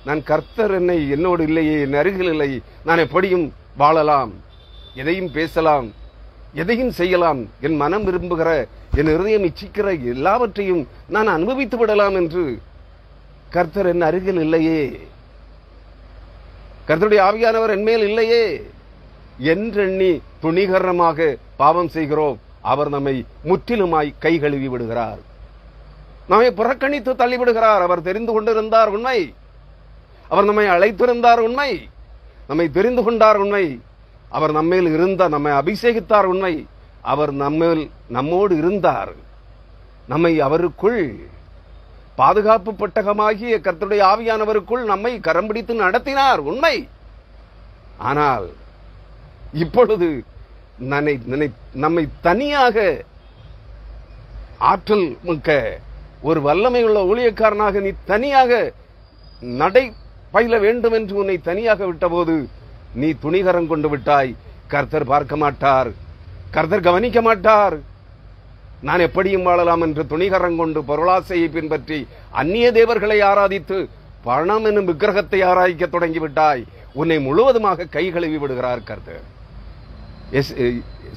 நான் கர்த்தர் என்னோடு இல்லையே, என் அருகில் இல்லை, நான் எப்படியும் வாழலாம், எதையும் பேசலாம், எதையும் செய்யலாம், என் மனம் விரும்புகிற, என் இருதயம் இச்சிக்கிற எல்லாவற்றையும் நான் அனுபவித்து விடலாம் என்று கர்த்தர் என் அருகில் இல்லையே, கர்த்தருடைய ஆவியானவர் என்மேல் இல்லையே என்றெண்ணி துணிகரமாக பாவம் செய்கிறோம். அவர் நம்மை முற்றிலுமாய் கை கழுவி விடுகிறார், நம்மை புறக்கணித்து தள்ளிவிடுகிறார். அவர் தெரிந்து கொண்டிருந்தார் உண்மை, அவர் நம்மை அழைத்திருந்தார் உண்மை, நம்மை தெரிந்து கொண்டார் உண்மை, அவர் நம்மேல் நம்மை அபிஷேகித்தார் உண்மை, அவர் நம்மோடு இருந்தார், நம்மை அவருக்குள் பாதுகாப்பு பட்டகமாகிய கர்த்தருடைய ஆவியானவருக்குள் நம்மை கரம் பிடித்து நடத்தினார் உண்மை. ஆனால் இப்பொழுது நம்மை தனியாக ஆற்றல் மிக்க ஒரு வல்லமையுள்ள ஊழியக்காரனாக நீ தனியாக நடை பயில வேண்டும் என்று உன்னை தனியாக விட்டபோது நீ துணிகரம் கொண்டு விட்டாய். கர்த்தர் பார்க்க மாட்டார், கர்த்தர் கவனிக்க மாட்டார். நான் எப்படியும் வாழலாம் என்று துணிகரம் கொண்டு பொருளாசையை பின்பற்றி அந்நிய தேவர்களை ஆராதித்து பணம் என்னும் விக்கிரகத்தை ஆராய்க்க தொடங்கிவிட்டாய். உன்னை முழுவதுமாக கை கழுவி விடுகிறார் கர்த்தர்.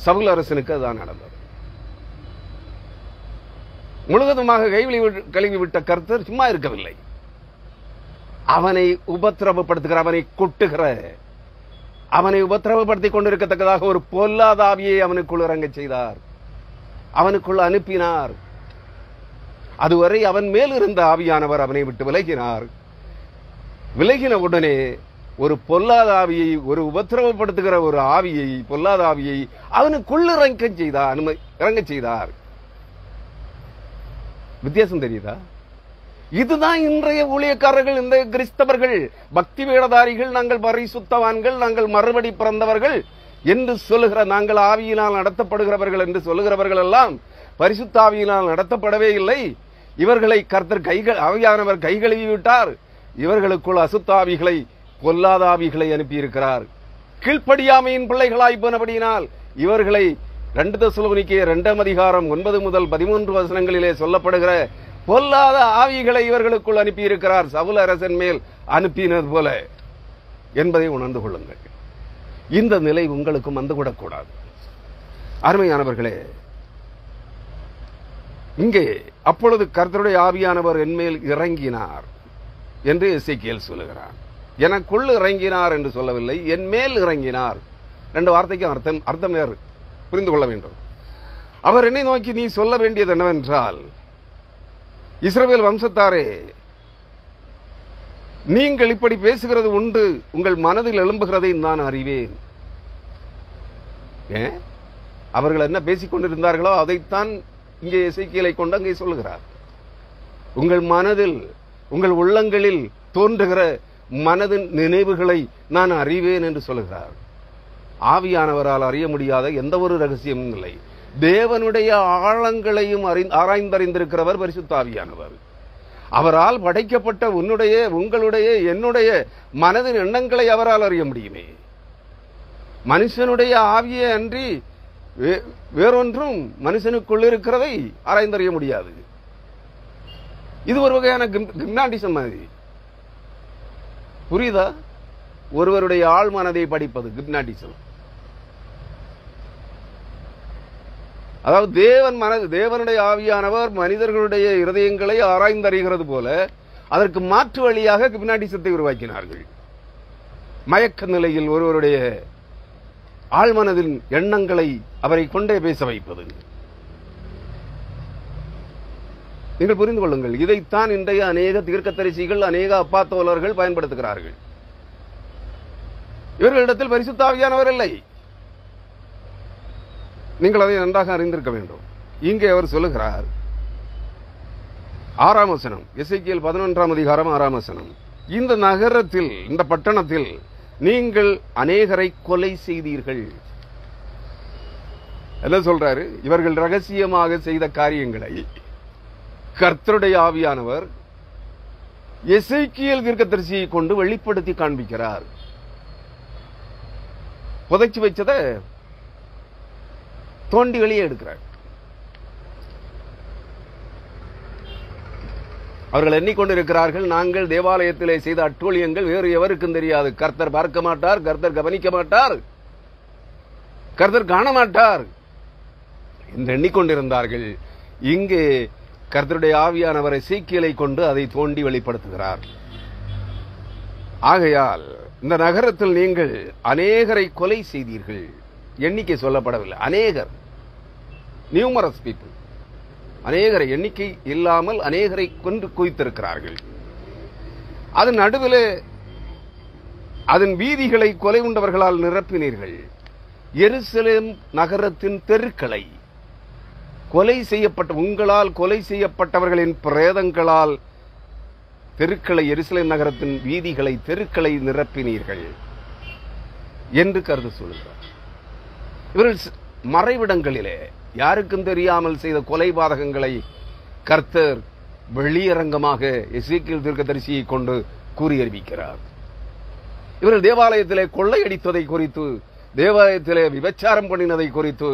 சவுல் அரசனுக்கு அதுதான் நடந்தது. முழுவதுமாக கழுவி விட்ட கர்த்தர் சும்மா இருக்கவில்லை. அவனை உபத்திரவப்படுத்துகிற, அவனை கொட்டுகிற, அவனை உபத்திரவப்படுத்திக் கொண்டிருக்கத்தக்கதாக ஒரு பொல்லாத ஆவியை அவனுக்குள் இறங்க செய்தார், அவனுக்குள் அனுப்பினார். அதுவரை அவன் மேல் இருந்த ஆவியானவர் அவனை விட்டு விலகினார். விலகின உடனே ஒரு பொல்லாத ஆவியை, ஒரு உபத்திரவப்படுத்துகிற ஒரு ஆவியை, பொல்லாத ஆவியை அவனுக்குள் இறங்க செய்தார். வித்தியாசம் தெரியுதா? இதுதான் இன்றைய ஊழியக்காரர்கள், இந்த கிறிஸ்தவர்கள், பக்தி வேடதாரிகள், நாங்கள் பரிசுத்தவான்கள், நாங்கள் மறுபடி பிறந்தவர்கள் என்று சொல்லுகிற, நாங்கள் ஆவியினால் நடத்தப்படுகிறவர்கள் என்று சொல்லுகிறவர்கள் எல்லாம் பரிசுத்த ஆவியினால் நடத்தப்படவே இல்லை. இவர்களை கர்த்தர் ஆவியானவர் கைகழுவி விட்டார். இவர்களுக்குள் அசுத்தாவிகளை, பொல்லாத ஆவிகளை அனுப்பியிருக்கிறார். கீழ்ப்படியாமையின் பிள்ளைகளாய் போனபடியினால் இவர்களை 2 தெசலோனிக்கேயர் 2ஆம் அதிகாரம் 9 முதல் 13 வசனங்களிலே சொல்லப்படுகிற பொல்லாத ஆவிகளை இவர்களுக்குள் அனுப்பியிருக்கிறார். சவுல் அரசன் மேல் அனுப்பினது போல என்பதை உணர்ந்து கொள்ளுங்கள். இந்த நிலை உங்களுக்கும் வந்துவிடக்கூடாது. அருமையானவர்களே, இங்கே அப்பொழுது கர்த்தருடைய ஆவியானவர் என்மேல் இறங்கினார் என்று எசேக்கியேல் சொல்லுகிறார். எனக்குள் இறங்கினார் என்று சொல்லவில்லை, என்மேல் இறங்கினார். 2 வார்த்தைக்கும் அர்த்தம் வேறு, புரிந்து கொள்ள வேண்டும். அவர் என்னை நோக்கி நீ சொல்ல வேண்டியது என்னவென்றால், இஸ்ரவேல் வம்சத்தாரே, நீங்கள் இப்படி பேசுகிறது உண்டு, உங்கள் மனதில் எழும்புகிறதை நான் அறிவேன். அவர்கள் என்ன பேசிக் கொண்டிருந்தார்களோ அதைத்தான் இங்கே எசேக்கியேலை கொண்டு அங்கே சொல்லுகிறார். உங்கள் மனதில், உங்கள் உள்ளங்களில் தோன்றுகிற மனதின் நினைவுகளை நான் அறிவேன் என்று சொல்லுகிறார். ஆவியானவரால் அறிய முடியாத எந்த ஒரு ரகசியமும் இல்லை. தேவனுடைய ஆழங்களையும் ஆராய்ந்தறிந்திருக்கிறவர் பரிசுத்த ஆவியானவர். அவரால் படைக்கப்பட்ட உன்னுடைய, உங்களுடைய, என்னுடைய மனதின் எண்ணங்களை அவரால் அறிய முடியுமே. மனுஷனுடைய ஆவியே அன்றி வேறொன்றும் மனுஷனுக்குள் இருக்கிறதை ஆராய்ந்தறிய முடியாது. இது ஒரு வகையான கிம்னாட்டிசம் மாதிரி. புரியுதா? ஒருவருடைய ஆழ் மனதை படிப்பது கிம்னாட்டிசம். அதாவது தேவனுடைய ஆவியானவர் மனிதர்களுடைய இருதயங்களை ஆராய்ந்தறிகிறது போல அதற்கு மாற்று வழியாக கிம்னாட்டிசத்தை உருவாக்கினார்கள். மயக்க நிலையில் ஒருவருடைய ஆழ்மனதின் எண்ணங்களை அவரை கொண்டே பேச வைப்பது. நீங்கள் புரிந்து கொள்ளுங்கள். இதைத்தான் இன்றைய அநேக தீர்க்கதரிசிகள், அநேக அப்பாத்தோலர்கள் பயன்படுத்துகிறார்கள். இவர்களிடத்தில் பரிசுத்த ஆவியானவர் இல்லை. நீங்கள் அதை நன்றாக அறிந்திருக்க வேண்டும். இங்கே அவர் சொல்லுகிறார், 6ஆம் வசனம், எசேக்கியேல் 11ஆம் அதிகாரம் 6ஆம் வசனம், இந்த நகரத்தில், இந்த பட்டணத்தில் நீங்கள் அநேகரை கொலை செய்தீர்கள். என்ன சொல்றாரு? இவர்கள் ரகசியமாக செய்த காரியங்களை கர்த்தருடைய ஆவியானவர் எசேக்கியேல் தீர்க்கதரிசியை கொண்டு வெளிப்படுத்தி காண்பிக்கிறார். புதைச்சு வச்சத தோண்டி வெளியே எடுக்கிறார். அவர்கள் எண்ணிக்கொண்டிருக்கிறார்கள், நாங்கள் தேவாலயத்திலே செய்த அட்டூழியங்கள் வேறு எவருக்கும் தெரியாது, கர்த்தர் பார்க்க மாட்டார், கர்த்தர் கவனிக்க மாட்டார், கர்த்தர் காண மாட்டார் என்று எண்ணிக்கொண்டிருந்தார்கள். இங்கே கர்த்தருடைய ஆவியானவரை எசேக்கியேலை கொண்டு அதை தோண்டி வெளிப்படுத்துகிறார். ஆகையால் இந்த நகரத்தில் நீங்கள் அநேகரை கொலை செய்தீர்கள். எண்ணிக்கை சொல்லப்படவில்லை, அநேகர், நியூமரஸ் பீப்புள், அநேகரை, எண்ணிக்கை இல்லாமல் அநேகரை கொன்று குவித்திருக்கிறார்கள். அதன் நடுவில் அதன் வீதிகளை கொலை உண்டவர்களால் நிரப்பினீர்கள். எருசலேம் நகரத்தின் தெருக்களை கொலை செய்யப்பட்ட, உங்களால் கொலை செய்யப்பட்டவர்களின் பிரேதங்களால் தெருக்களை, எருசலேம் நகரத்தின் வீதிகளை, தெருக்களை நிரப்பினீர்கள் என்று கருத்து சொல்கிறார். இவர்கள் மறைவிடங்களிலே யாருக்கும் தெரியாமல் செய்த கொலை பாதகங்களை கர்த்தர் வெளியரங்கமாக எசேக்கியேல் தீர்க்கதரிசியை கொண்டு கூறி அறிவிக்கிறார். இவர்கள் தேவாலயத்திலே கொள்ளையடித்ததை குறித்து, தேவாலயத்திலே விபச்சாரம் பண்ணினதை குறித்து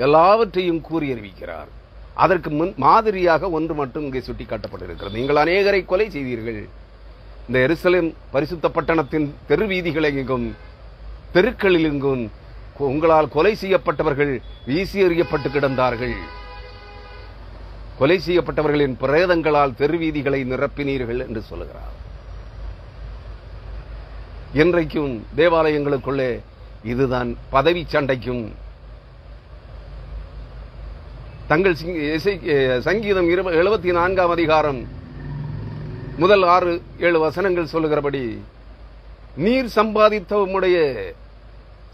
எல்லாவற்றையும் கூறி அறிவிக்கிறார். அதற்கு முன் மாதிரியாக ஒன்று மட்டும் இங்கே சுட்டிக்காட்டப்பட்டிருக்கிறது. நீங்கள் அநேகரை கொலை செய்தீர்கள். இந்த எருசலேம் பரிசுத்த பட்டணத்தின் தெரு வீதிகளெங்கும், தெருக்களிலெங்கும் உங்களால் கொலை செய்யப்பட்டவர்கள் வீசி எறியப்பட்டு கிடந்தார்கள். கொலை செய்யப்பட்டவர்களின் பிரேதங்களால் தெருவீதிகளை நிரப்பினீர்கள் என்று சொல்லுகிறார். இன்றைக்கும் தேவாலயங்களுக்குள்ளே இதுதான் பதவி சண்டைக்கும், தங்கள் சங்கீதம் 74ஆம் அதிகாரம் முதல் 6-7 வசனங்கள் சொல்லுகிறபடி, நீர் சம்பாதித்த உம்முடைய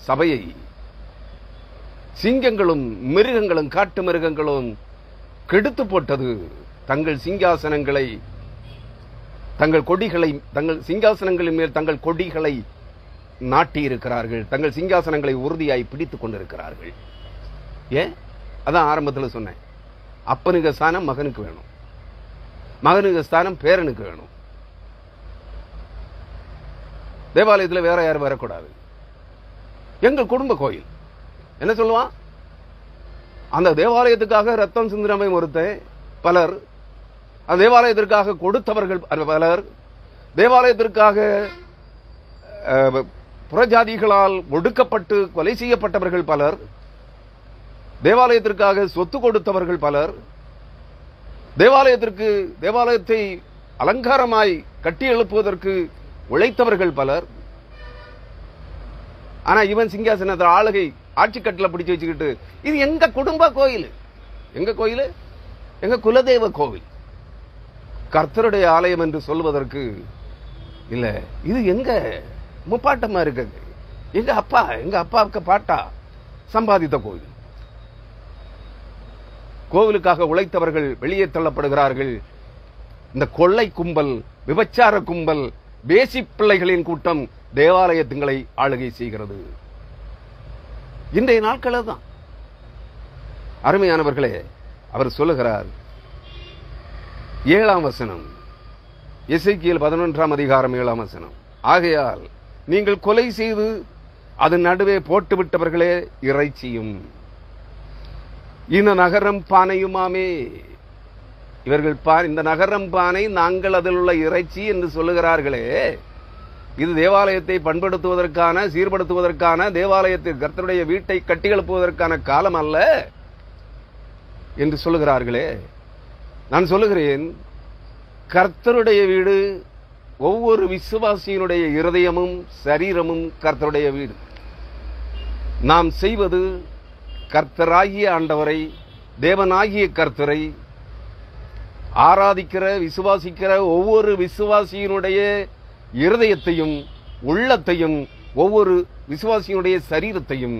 சபையை சிங்கங்களும் மிருகங்களும், காட்டு மிருகங்களும் கெடுத்து போட்டது. தங்கள் சிங்காசனங்களை, தங்கள் கொடிகளை, தங்கள் சிங்காசனங்களின் மேல் தங்கள் கொடிகளை நாட்டி இருக்கிறார்கள். தங்கள் சிங்காசனங்களை உறுதியாய் பிடித்துக் கொண்டிருக்கிறார்கள். ஏன்? அதான் ஆரம்பத்தில் சொன்னேன். அப்பனுக்கு ஸ்தானம் மகனுக்கு வேணும், மகனுக்கு ஸ்தானம் பேரனுக்கு வேணும். தேவாலயத்தில் வேற யாரும் வரக்கூடாது. எங்கள் குடும்ப கோயில் என்ன சொல்லுவான்? அந்த தேவாலயத்துக்காக ரத்தம் சிந்தினவன் ஒருத்தன், பலர் அந்த தேவாலயத்திற்காக கொடுத்தவர்கள் பலர், தேவாலயத்திற்காக புறஜாதிகளால் ஒடுக்கப்பட்டு கொலை செய்யப்பட்டவர்கள் பலர், தேவாலயத்திற்காக சொத்து கொடுத்தவர்கள் பலர், தேவாலயத்தை அலங்காரமாய் கட்டி எழுப்புவதற்கு உழைத்தவர்கள் பலர். ஆனா இவன் சிங்காசனத்தில் ஆளுகை ஆட்சி கட்டில பிடிச்சு வச்சுக்கிட்டு, இது எங்க குடும்ப கோயில், எங்க கோயில், எங்க குலதெய்வ கோவில், கர்த்தருடைய ஆலயம் என்று சொல்வதற்கு இல்ல, இது எங்க முப்பாட்டமா இருக்கு, எங்க அப்பாவுக்கு பாட்டா சம்பாதித்த கோவில். கோவிலுக்காக உழைத்தவர்கள் வெளியே தள்ளப்படுகிறார்கள். இந்த கொள்ளை கும்பல், விபச்சார கும்பல், பேசி பிள்ளைகளின் கூட்டம் தேவாலயத்துங்களை ஆளுகை செய்கிறது. இன்றைய நாட்களில் தான் அருமையானவர்களே, அவர் சொல்லுகிறார் 7ஆம் வசனம், எசேக்கியேல் 11ஆம் அதிகாரம் 7ஆம் வசனம், ஆகையால் நீங்கள் கொலை செய்து அதன் நடுவே போட்டுவிட்டவர்களே இறைச்சியும் இந்த நகரம் பானையுமாமே. இவர்கள் இந்த நகரம் பானை, நாங்கள் அதில் உள்ள இறைச்சி என்று சொல்லுகிறார்களே, இது தேவாலயத்தை பண்படுத்துவதற்கான, சீர்படுத்துவதற்கான, தேவாலயத்தில் கர்த்தருடைய வீட்டை கட்டி எழுப்புவதற்கான காலம் அல்ல என்று சொல்லுகிறார்களே. நான் சொல்லுகிறேன், கர்த்தருடைய வீடு ஒவ்வொரு விசுவாசியினுடைய இருதயமும் சரீரமும் கர்த்தருடைய வீடு. நாம் செய்வது கர்த்தராகிய ஆண்டவரை, தேவனாகிய கர்த்தரை ஆராதிக்கிற, விசுவாசிக்கிற ஒவ்வொரு விசுவாசியினுடைய இருதயத்தையும் உள்ளத்தையும், ஒவ்வொரு விசுவாசியினுடைய சரீரத்தையும்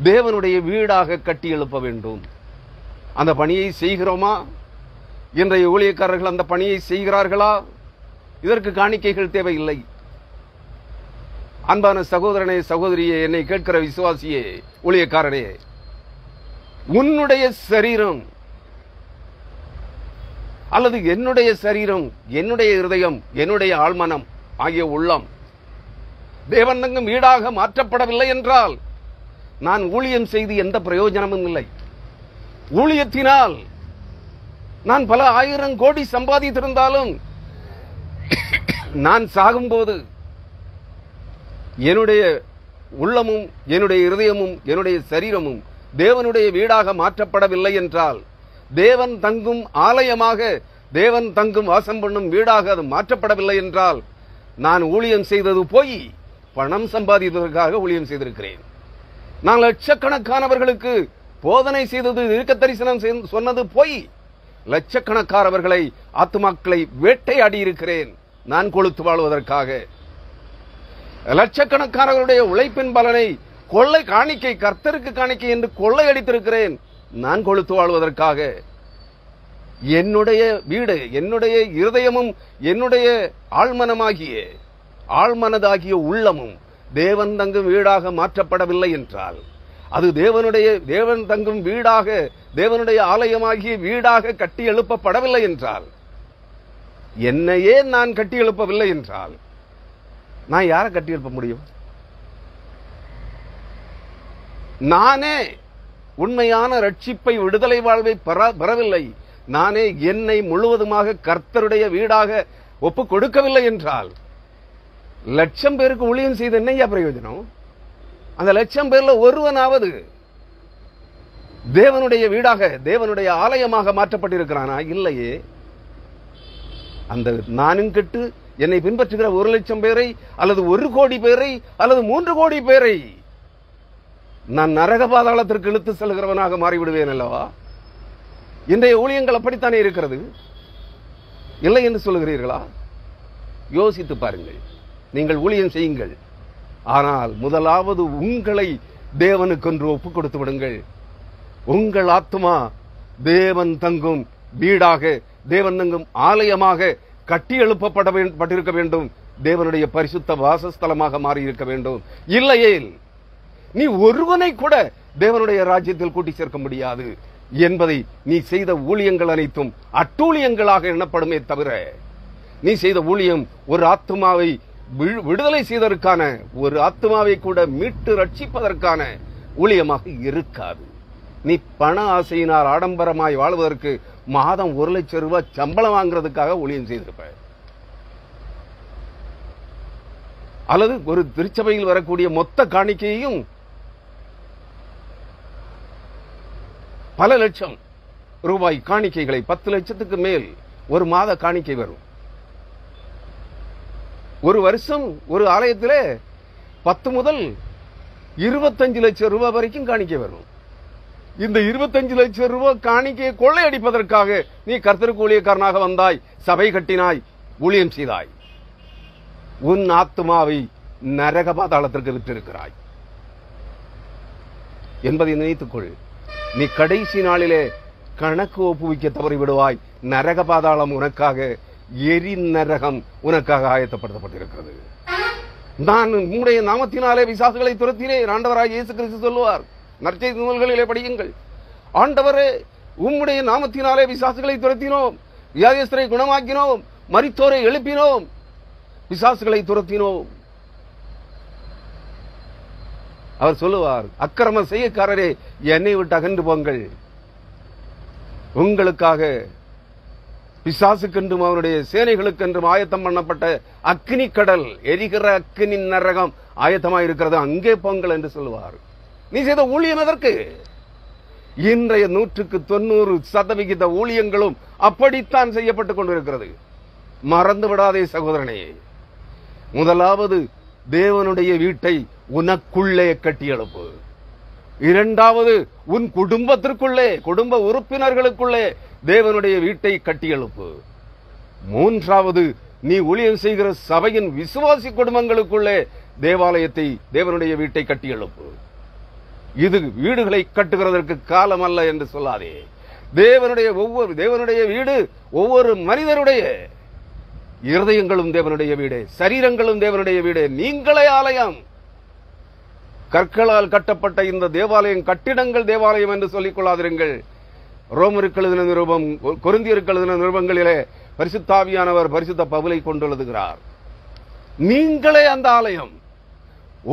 தேவனுடைய வீடாக கட்டி எழுப்ப வேண்டும். அந்த பணியை செய்கிறோமா? இன்றைய ஊழியக்காரர்கள் அந்த பணியை செய்கிறார்களா? இதற்கு காணிக்கைகள் தேவையில்லை. அன்பான சகோதரனே, சகோதரியே, என்னை கேட்கிற விசுவாசியே, ஊழியக்காரனே, உன்னுடைய சரீரம் அல்லது என்னுடைய சரீரம், என்னுடைய இருதயம், என்னுடைய ஆழ்மனம் ஆகிய உள்ளம் தேவன் தங்கும் வீடாக மாற்றப்படவில்லை என்றால் நான் ஊழியம் செய்து எந்த பிரயோஜனமும் இல்லை. ஊழியத்தினால் நான் பல ஆயிரம் கோடி சம்பாதித்திருந்தாலும் நான் சாகும்போது என்னுடைய உள்ளமும், என்னுடைய இருதயமும், என்னுடைய சரீரமும் தேவனுடைய வீடாக மாற்றப்படவில்லை என்றால், தேவன் தங்கும் ஆலயமாக, தேவன் தங்கும் வாசம் பண்ணும் வீடாக அது மாற்றப்படவில்லை என்றால், நான் ஊழியம் செய்தது போய் பணம் சம்பாதிப்பதற்காக ஊழியம் செய்திருக்கிறேன். நான் லட்சக்கணக்கானவர்களுக்கு போதனை செய்தது, தீர்க்க தரிசனம் சொன்னது போய் லட்சக்கணக்கானவர்களை, ஆத்துமாக்களை வேட்டையாடி இருக்கிறேன் நான் கொழுத்து வாழ்வதற்காக. லட்சக்கணக்கானவர்களுடைய உழைப்பின் பலனை கொள்ளை காணிக்கை, கர்த்தருக்கு காணிக்கை என்று கொள்ளையடித்திருக்கிறேன் நான் கொழுத்து வாழ்வதற்காக. என்னுடைய வீடு, என்னுடைய இருதயமும், என்னுடைய ஆழ்மனதாகிய உள்ளமும் தேவன் தங்கும் வீடாக மாற்றப்படவில்லை என்றால், அது தேவன் தங்கும் வீடாக, தேவனுடைய ஆலயமாகிய வீடாக கட்டி எழுப்பப்படவில்லை என்றால், என்னையே நான் கட்டி எழுப்பவில்லை என்றால், நான் யாரை கட்டி எழுப்ப முடியும்? நானே உண்மையான ரட்சிப்பை, விடுதலை வாழ்வை பெறவில்லை, நானே என்னை முழுவதுமாக கர்த்தருடைய வீடாக ஒப்பு கொடுக்கவில்லை என்றால், 1,00,000 பேருக்கு ஊழியம் செய்த என்னையா பிரயோஜனம்? அந்த 1,00,000 பேர்ல ஒருவனாவது தேவனுடைய வீடாக, தேவனுடைய ஆலயமாக மாற்றப்பட்டிருக்கிறானா? இல்லையே. அந்த நானும் கெட்டு என்னை பின்பற்றுகிற 1,00,000 பேரை அல்லது 1 கோடி பேரை அல்லது 3 கோடி பேரை நான் நரக பாதாளத்திற்கு இழுத்து செல்கிறவனாக மாறிவிடுவேன் அல்லவா? இன்றைய ஊழியங்கள் அப்படித்தானே இருக்கிறது. இல்லை என்று சொல்லுகிறீர்களா? யோசித்து பாருங்கள். நீங்கள் ஊழியம் செய்யுங்கள், ஆனால் முதலாவது உங்களை தேவனுக்கென்று ஒப்புக் கொடுத்து விடுங்கள். உங்கள் ஆத்துமா தேவன் தங்கும் வீடாக, தேவன் தங்கும் ஆலயமாக கட்டி எழுப்பப்பட்டிருக்க வேண்டும். தேவனுடைய பரிசுத்த வாசஸ்தலமாக மாறி இருக்க வேண்டும். இல்லையே நீ ஒருவனை கூட தேவனுடைய ராஜ்யத்தில் கூட்டி சேர்க்க முடியாது என்பதை, நீ செய்த ஊழியங்கள் அனைத்தும் அட்டூழியங்களாக எண்ணப்படுமே தவிர, நீ செய்த ஊழியம் ஒரு ஆத்துமாவை விடுதலை செய்வதற்கான, ஒரு ஆத்துமாவை கூட மீட்டு ரட்சிப்பதற்கான ஊழியமாக இருக்காது. நீ பண ஆசையினால் ஆடம்பரமாய் வாழ்வதற்கு மாதம் 1,00,000 ரூபாய் சம்பளம் வாங்குறதுக்காக ஊழியம் செய்திருப்ப. அல்லது ஒரு திருச்சபையில் வரக்கூடிய மொத்த காணிக்கையையும் பல லட்சம் ரூபாய் காணிக்கைகளை 10 லட்சத்துக்கு மேல் ஒரு மாத காணிக்கை வரும். ஒரு வருஷம் ஒரு ஆலயத்திலே 10 முதல் 25 லட்சம் ரூபாய் வரைக்கும் காணிக்கை வரும். இந்த 25 லட்சம் ரூபாய் காணிக்கையை கொள்ளையடிப்பதற்காக நீ கர்த்தருக்கு ஊழியக்காரனாக வந்தாய், சபை கட்டினாய், ஊழியம் செய்தாய். உன் ஆத்துமாவை நரக பாதாளத்திற்கு விட்டிருக்கிறாய் என்பதை நினைத்துக்கொள். நீ கடைசி நாளிலே கணக்கு ஒப்புவிக்க தவறிவிடுவாய். நரக பாதாளம் உனக்காக, எரி நரகம் உனக்காக ஆயத்தப்படுத்தப்பட்டிருக்கிறது. நான் உம்முடைய நாமத்தினாலே பிசாசுகளை துரத்தினேன். ஆண்டவராகிய இயேசு கிறிஸ்து சொல்லுவார், நற்செய்தி நூல்களிலே படியுங்கள். ஆண்டவரே, உம்முடைய நாமத்தினாலே பிசாசுகளை துரத்தினோம், வியாதியஸ்தரை குணமாக்கினோம், மரித்தோரை எழுப்பினோம், பிசாசுகளை துரத்தினோம். அவர் சொல்லுவார், அக்கிரம செய்யக்காரரே, என்னை விட்டு அகன்று போங்கள். உங்களுக்காக பிசாசுக்கென்றும் அவருடைய சேனைகளுக்கென்றும் ஆயத்தம் பண்ணப்பட்ட அக்னி கடல், எரிகிற அக்னி நரகம் ஆயத்தமாயிருக்கிறது, அங்கே போங்கள் என்று சொல்லுவார். நீ செய்த ஊழியம் எதற்கு? இன்றைய 190% ஊழியங்களும் அப்படித்தான் செய்யப்பட்டுக் கொண்டிருக்கிறது. மறந்து விடாதே சகோதரனே. முதலாவது, தேவனுடைய வீட்டை உனக்குள்ளே கட்டி எழுப்பு. இரண்டாவது, உன் குடும்பத்திற்குள்ளே, குடும்ப உறுப்பினர்களுக்குள்ளே தேவனுடைய வீட்டை கட்டி எழுப்பு. மூன்றாவது, நீ ஊழியம் செய்கிற சபையின் விசுவாசி குடும்பங்களுக்குள்ளே தேவாலயத்தை, தேவனுடைய வீட்டை கட்டி எழுப்பு. இது வீடுகளை கட்டுகிறதற்கு காலம் அல்ல என்று சொல்லாதே. தேவனுடைய வீடு ஒவ்வொரு மனிதனுடைய இருதயங்களும் தேவனுடைய வீடு, சரீரங்களும் தேவனுடைய வீடு. நீங்களே ஆலயம். கற்களால் கட்டப்பட்ட இந்த தேவாலயம், கட்டிடங்கள் தேவாலயம் என்று சொல்லிக் கொள்ளாதிருங்கள். ரோமருக்கு எழுதின நிருபம், கொரிந்தியருக்கு எழுதின நிருபங்களிலே பரிசுத்தாவியானவர் பரிசுத்த பவுலை கொண்டு எழுதுகிறார். நீங்களே அந்த ஆலயம்.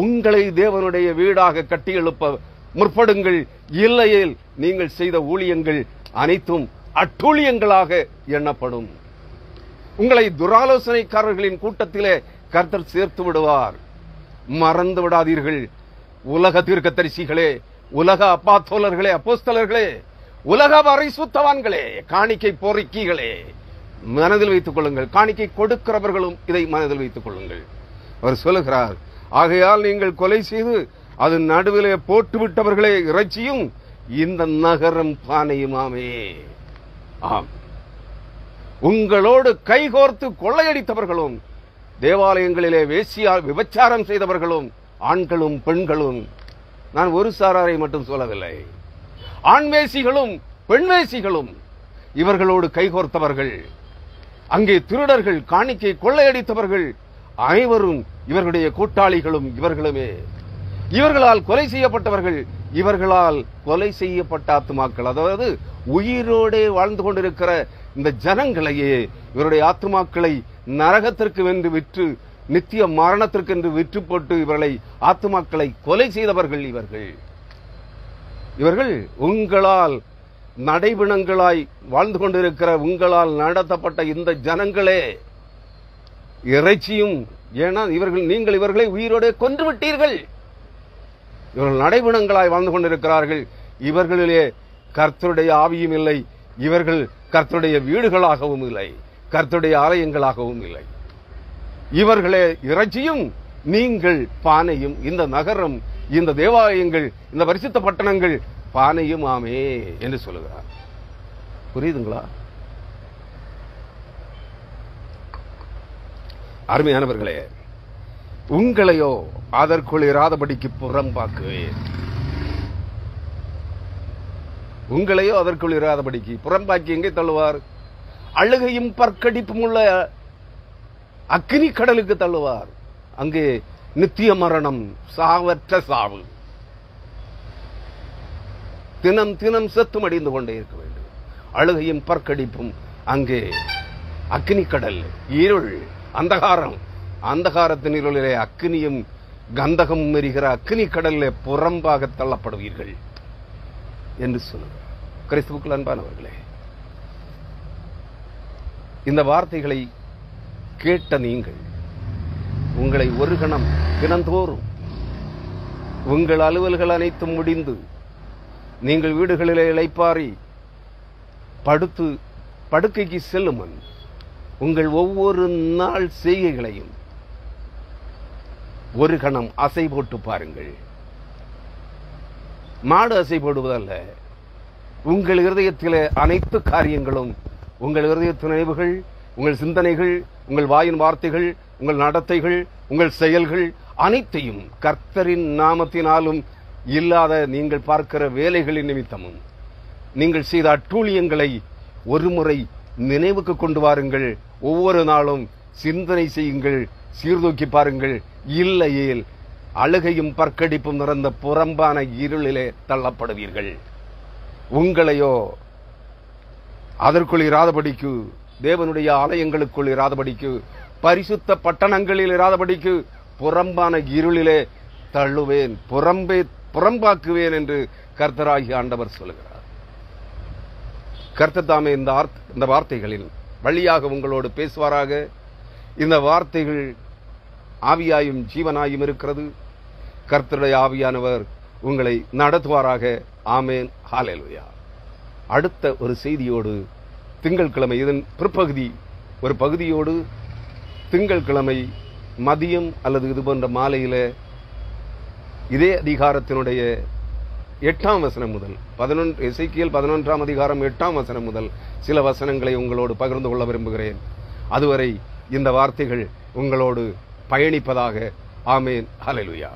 உங்களை தேவனுடைய வீடாக கட்டி எழுப்ப முற்படுங்கள். இல்லையேல் நீங்கள் செய்த ஊழியங்கள் அனைத்தும் அட்டூழியங்களாக எண்ணப்படும். உங்களை துராலோசனைக்காரர்களின் கூட்டத்திலே கர்த்தர் சேர்த்து விடுவார். மறந்து விடாதீர்கள். உலக தீர்க்கதரிசிகளே, உலக அப்போஸ்தலர்களே, அப்போஸ்தலர்களே, உலக பரிசுத்தவான்களே, காணிக்கை பொறுக்கிகளே, மனதில் வைத்துக் கொள்ளுங்கள். காணிக்கை கொடுக்கிறவர்களும் இதை மனதில் வைத்துக் கொள்ளுங்கள். அவர் சொல்லுகிறார், ஆகையால் நீங்கள் கொலை செய்து அது நடுவிலே போட்டுவிட்டவர்களே இறைச்சியும் இந்த நகரம் பானையுமாமே. ஆம், உங்களோடு கைகோர்த்து கொள்ளையடித்தவர்களும், தேவாலயங்களிலே விபச்சாரம் செய்தவர்களும், ஆண்களும் பெண்களும், நான் ஒரு சாராரை மட்டும் சொல்லவில்லை, ஆண்வேசிகளும் பெண்வேசிகளும் இவர்களோடு கைகோர்த்தவர்கள், அங்கே திருடர்கள், காணிக்கை கொள்ளையடித்தவர்கள் அனைவரும் இவர்களுடைய கூட்டாளிகளும் இவர்களுமே. இவர்களால் கொலை செய்யப்பட்டவர்கள், இவர்களால் கொலை செய்யப்பட்ட ஆத்துமாக்கள், அதாவது உயிரோடே வாழ்ந்து கொண்டிருக்கிற இந்த ஜனங்களையே, இவருடைய ஆத்துமாக்களை நரகத்திற்கு வென்று விற்று, நித்திய மரணத்திற்கு என்று விற்று போட்டு இவர்களை, ஆத்துமாக்களை கொலை செய்தவர்கள் இவர்கள். உங்களால் நடைபிணங்களாய் வாழ்ந்து கொண்டிருக்கிற, உங்களால் நடத்தப்பட்ட இந்த ஜனங்களே இறைச்சியும். ஏன்னா நீங்கள் இவர்களை உயிரோடு கொன்று விட்டீர்கள். இவர்கள் நடைபிணங்களாய் வாழ்ந்து கொண்டிருக்கிறார்கள். இவர்களிலே கர்த்தருடைய ஆவியும் இல்லை. இவர்கள் கர்த்தருடைய வீடுகளாகவும் இல்லை, கர்த்தருடைய ஆலயங்களாகவும் இல்லை. இவர்களே இறைச்சியும், நீங்கள் பானையும். இந்த நகரம், இந்த தேவாலயங்கள், இந்த பரிசுத்த பட்டணங்கள் பானையும் ஆமே என்று சொல்லுகிறார். புரியுதுங்களா? அருமையானவர்களே, உங்களையோ அதற்குள் இராதபடிக்கு புறம்பாக்குவேன். உங்களையோ அதற்குள் இராதபடிக்கு புறம்பாக்கி எங்கே தள்ளுவார்? அழுகையும் பற்கடிப்பும் உள்ள அக்னி கடலுக்கு தள்ளுவார். அங்கே நித்திய மரணம், சாவற்ற சாவு, தினம் தினம் செத்து மடிந்து கொண்டே இருக்க வேண்டும். அழுகையும் பற்கடிப்பும் அங்கே அக்னி கடல், இருள், அந்தகாரம். அந்தகாரத்தின் இருளிலே அக்னியும் கந்தகம் எரிகிற அக்னி கடலிலே புறம்பாக தள்ளப்படுவீர்கள் என்று சொல்லுங்கள். கிறிஸ்துவுக்குள் அன்பானவர்களே, இந்த வார்த்தைகளை கேட்ட நீங்கள் உங்களை ஒரு கணம் தினந்தோறும் உங்கள் அலுவல்கள் அனைத்தும் முடிந்து நீங்கள் வீடுகளிலே இளைப்பாரி படுத்து படுக்கைக்கு செல்லும் முன் உங்கள் ஒவ்வொரு நாள் செய்கைகளையும் ஒரு கணம் அசை போட்டு பாருங்கள். மாடு அசை போடுவதல்ல, உங்கள் இருதயத்திலே அனைத்து காரியங்களும், உங்கள் இருதயத்து நினைவுகள், உங்கள் சிந்தனைகள், உங்கள் வாயின் வார்த்தைகள், உங்கள் நடத்தைகள், உங்கள் செயல்கள் அனைத்தையும் கர்த்தரின் நாமத்தினாலும் இல்லாத நீங்கள் பார்க்கிற வேலைகளின் நிமித்தமும் நீங்கள் செய்த அட்டூழியங்களை ஒருமுறை நினைவுக்கு கொண்டு வாருங்கள். ஒவ்வொரு நாளும் சிந்தனை செய்யுங்கள், சீர்தூக்கி பாருங்கள். இல்லையேல் அழுகையும் பற்கடிப்பும் நிறைந்த புறம்பான இருளிலே தள்ளப்படுவீர்கள். உங்களையோ அதற்குள் இராதபடிக்கு, தேவனுடைய ஆலயங்களுக்குள் இராதபடிக்கு, பரிசுத்த பட்டணங்களில் இராதபடிக்கு புறம்பான இருளிலே தள்ளுவேன், புறம்பாக்குவேன் என்று கர்த்தராகிய ஆண்டவர் சொல்லுகிறார். கர்த்தர் தாமே இந்த வார்த்தைகளில் வழியாக உங்களோடு பேசுவாராக. இந்த வார்த்தைகள் ஆவியாயும் ஜீவனாயும் இருக்கிறது. கர்த்தருடைய ஆவியானவர் உங்களை நடத்துவாராக. ஆமேன். ஹல்லேலூயா. அடுத்த ஒரு செய்தியோடு திங்கட்கிழமை, இதன் பிற்பகுதி ஒரு பகுதியோடு திங்கட்கிழமை மதியம் அல்லது இது போன்ற மாலையில இதே அதிகாரத்தினுடைய 8ஆம் வசனம் முதல் எசேக்கியேல் 11ஆம் அதிகாரம் 8ஆம் வசனம் முதல் சில வசனங்களை உங்களோடு பகிர்ந்து கொள்ள விரும்புகிறேன். அதுவரை இந்த வார்த்தைகள் உங்களோடு பயணிப்பதாக. ஆமேன். ஹல்லேலூயா.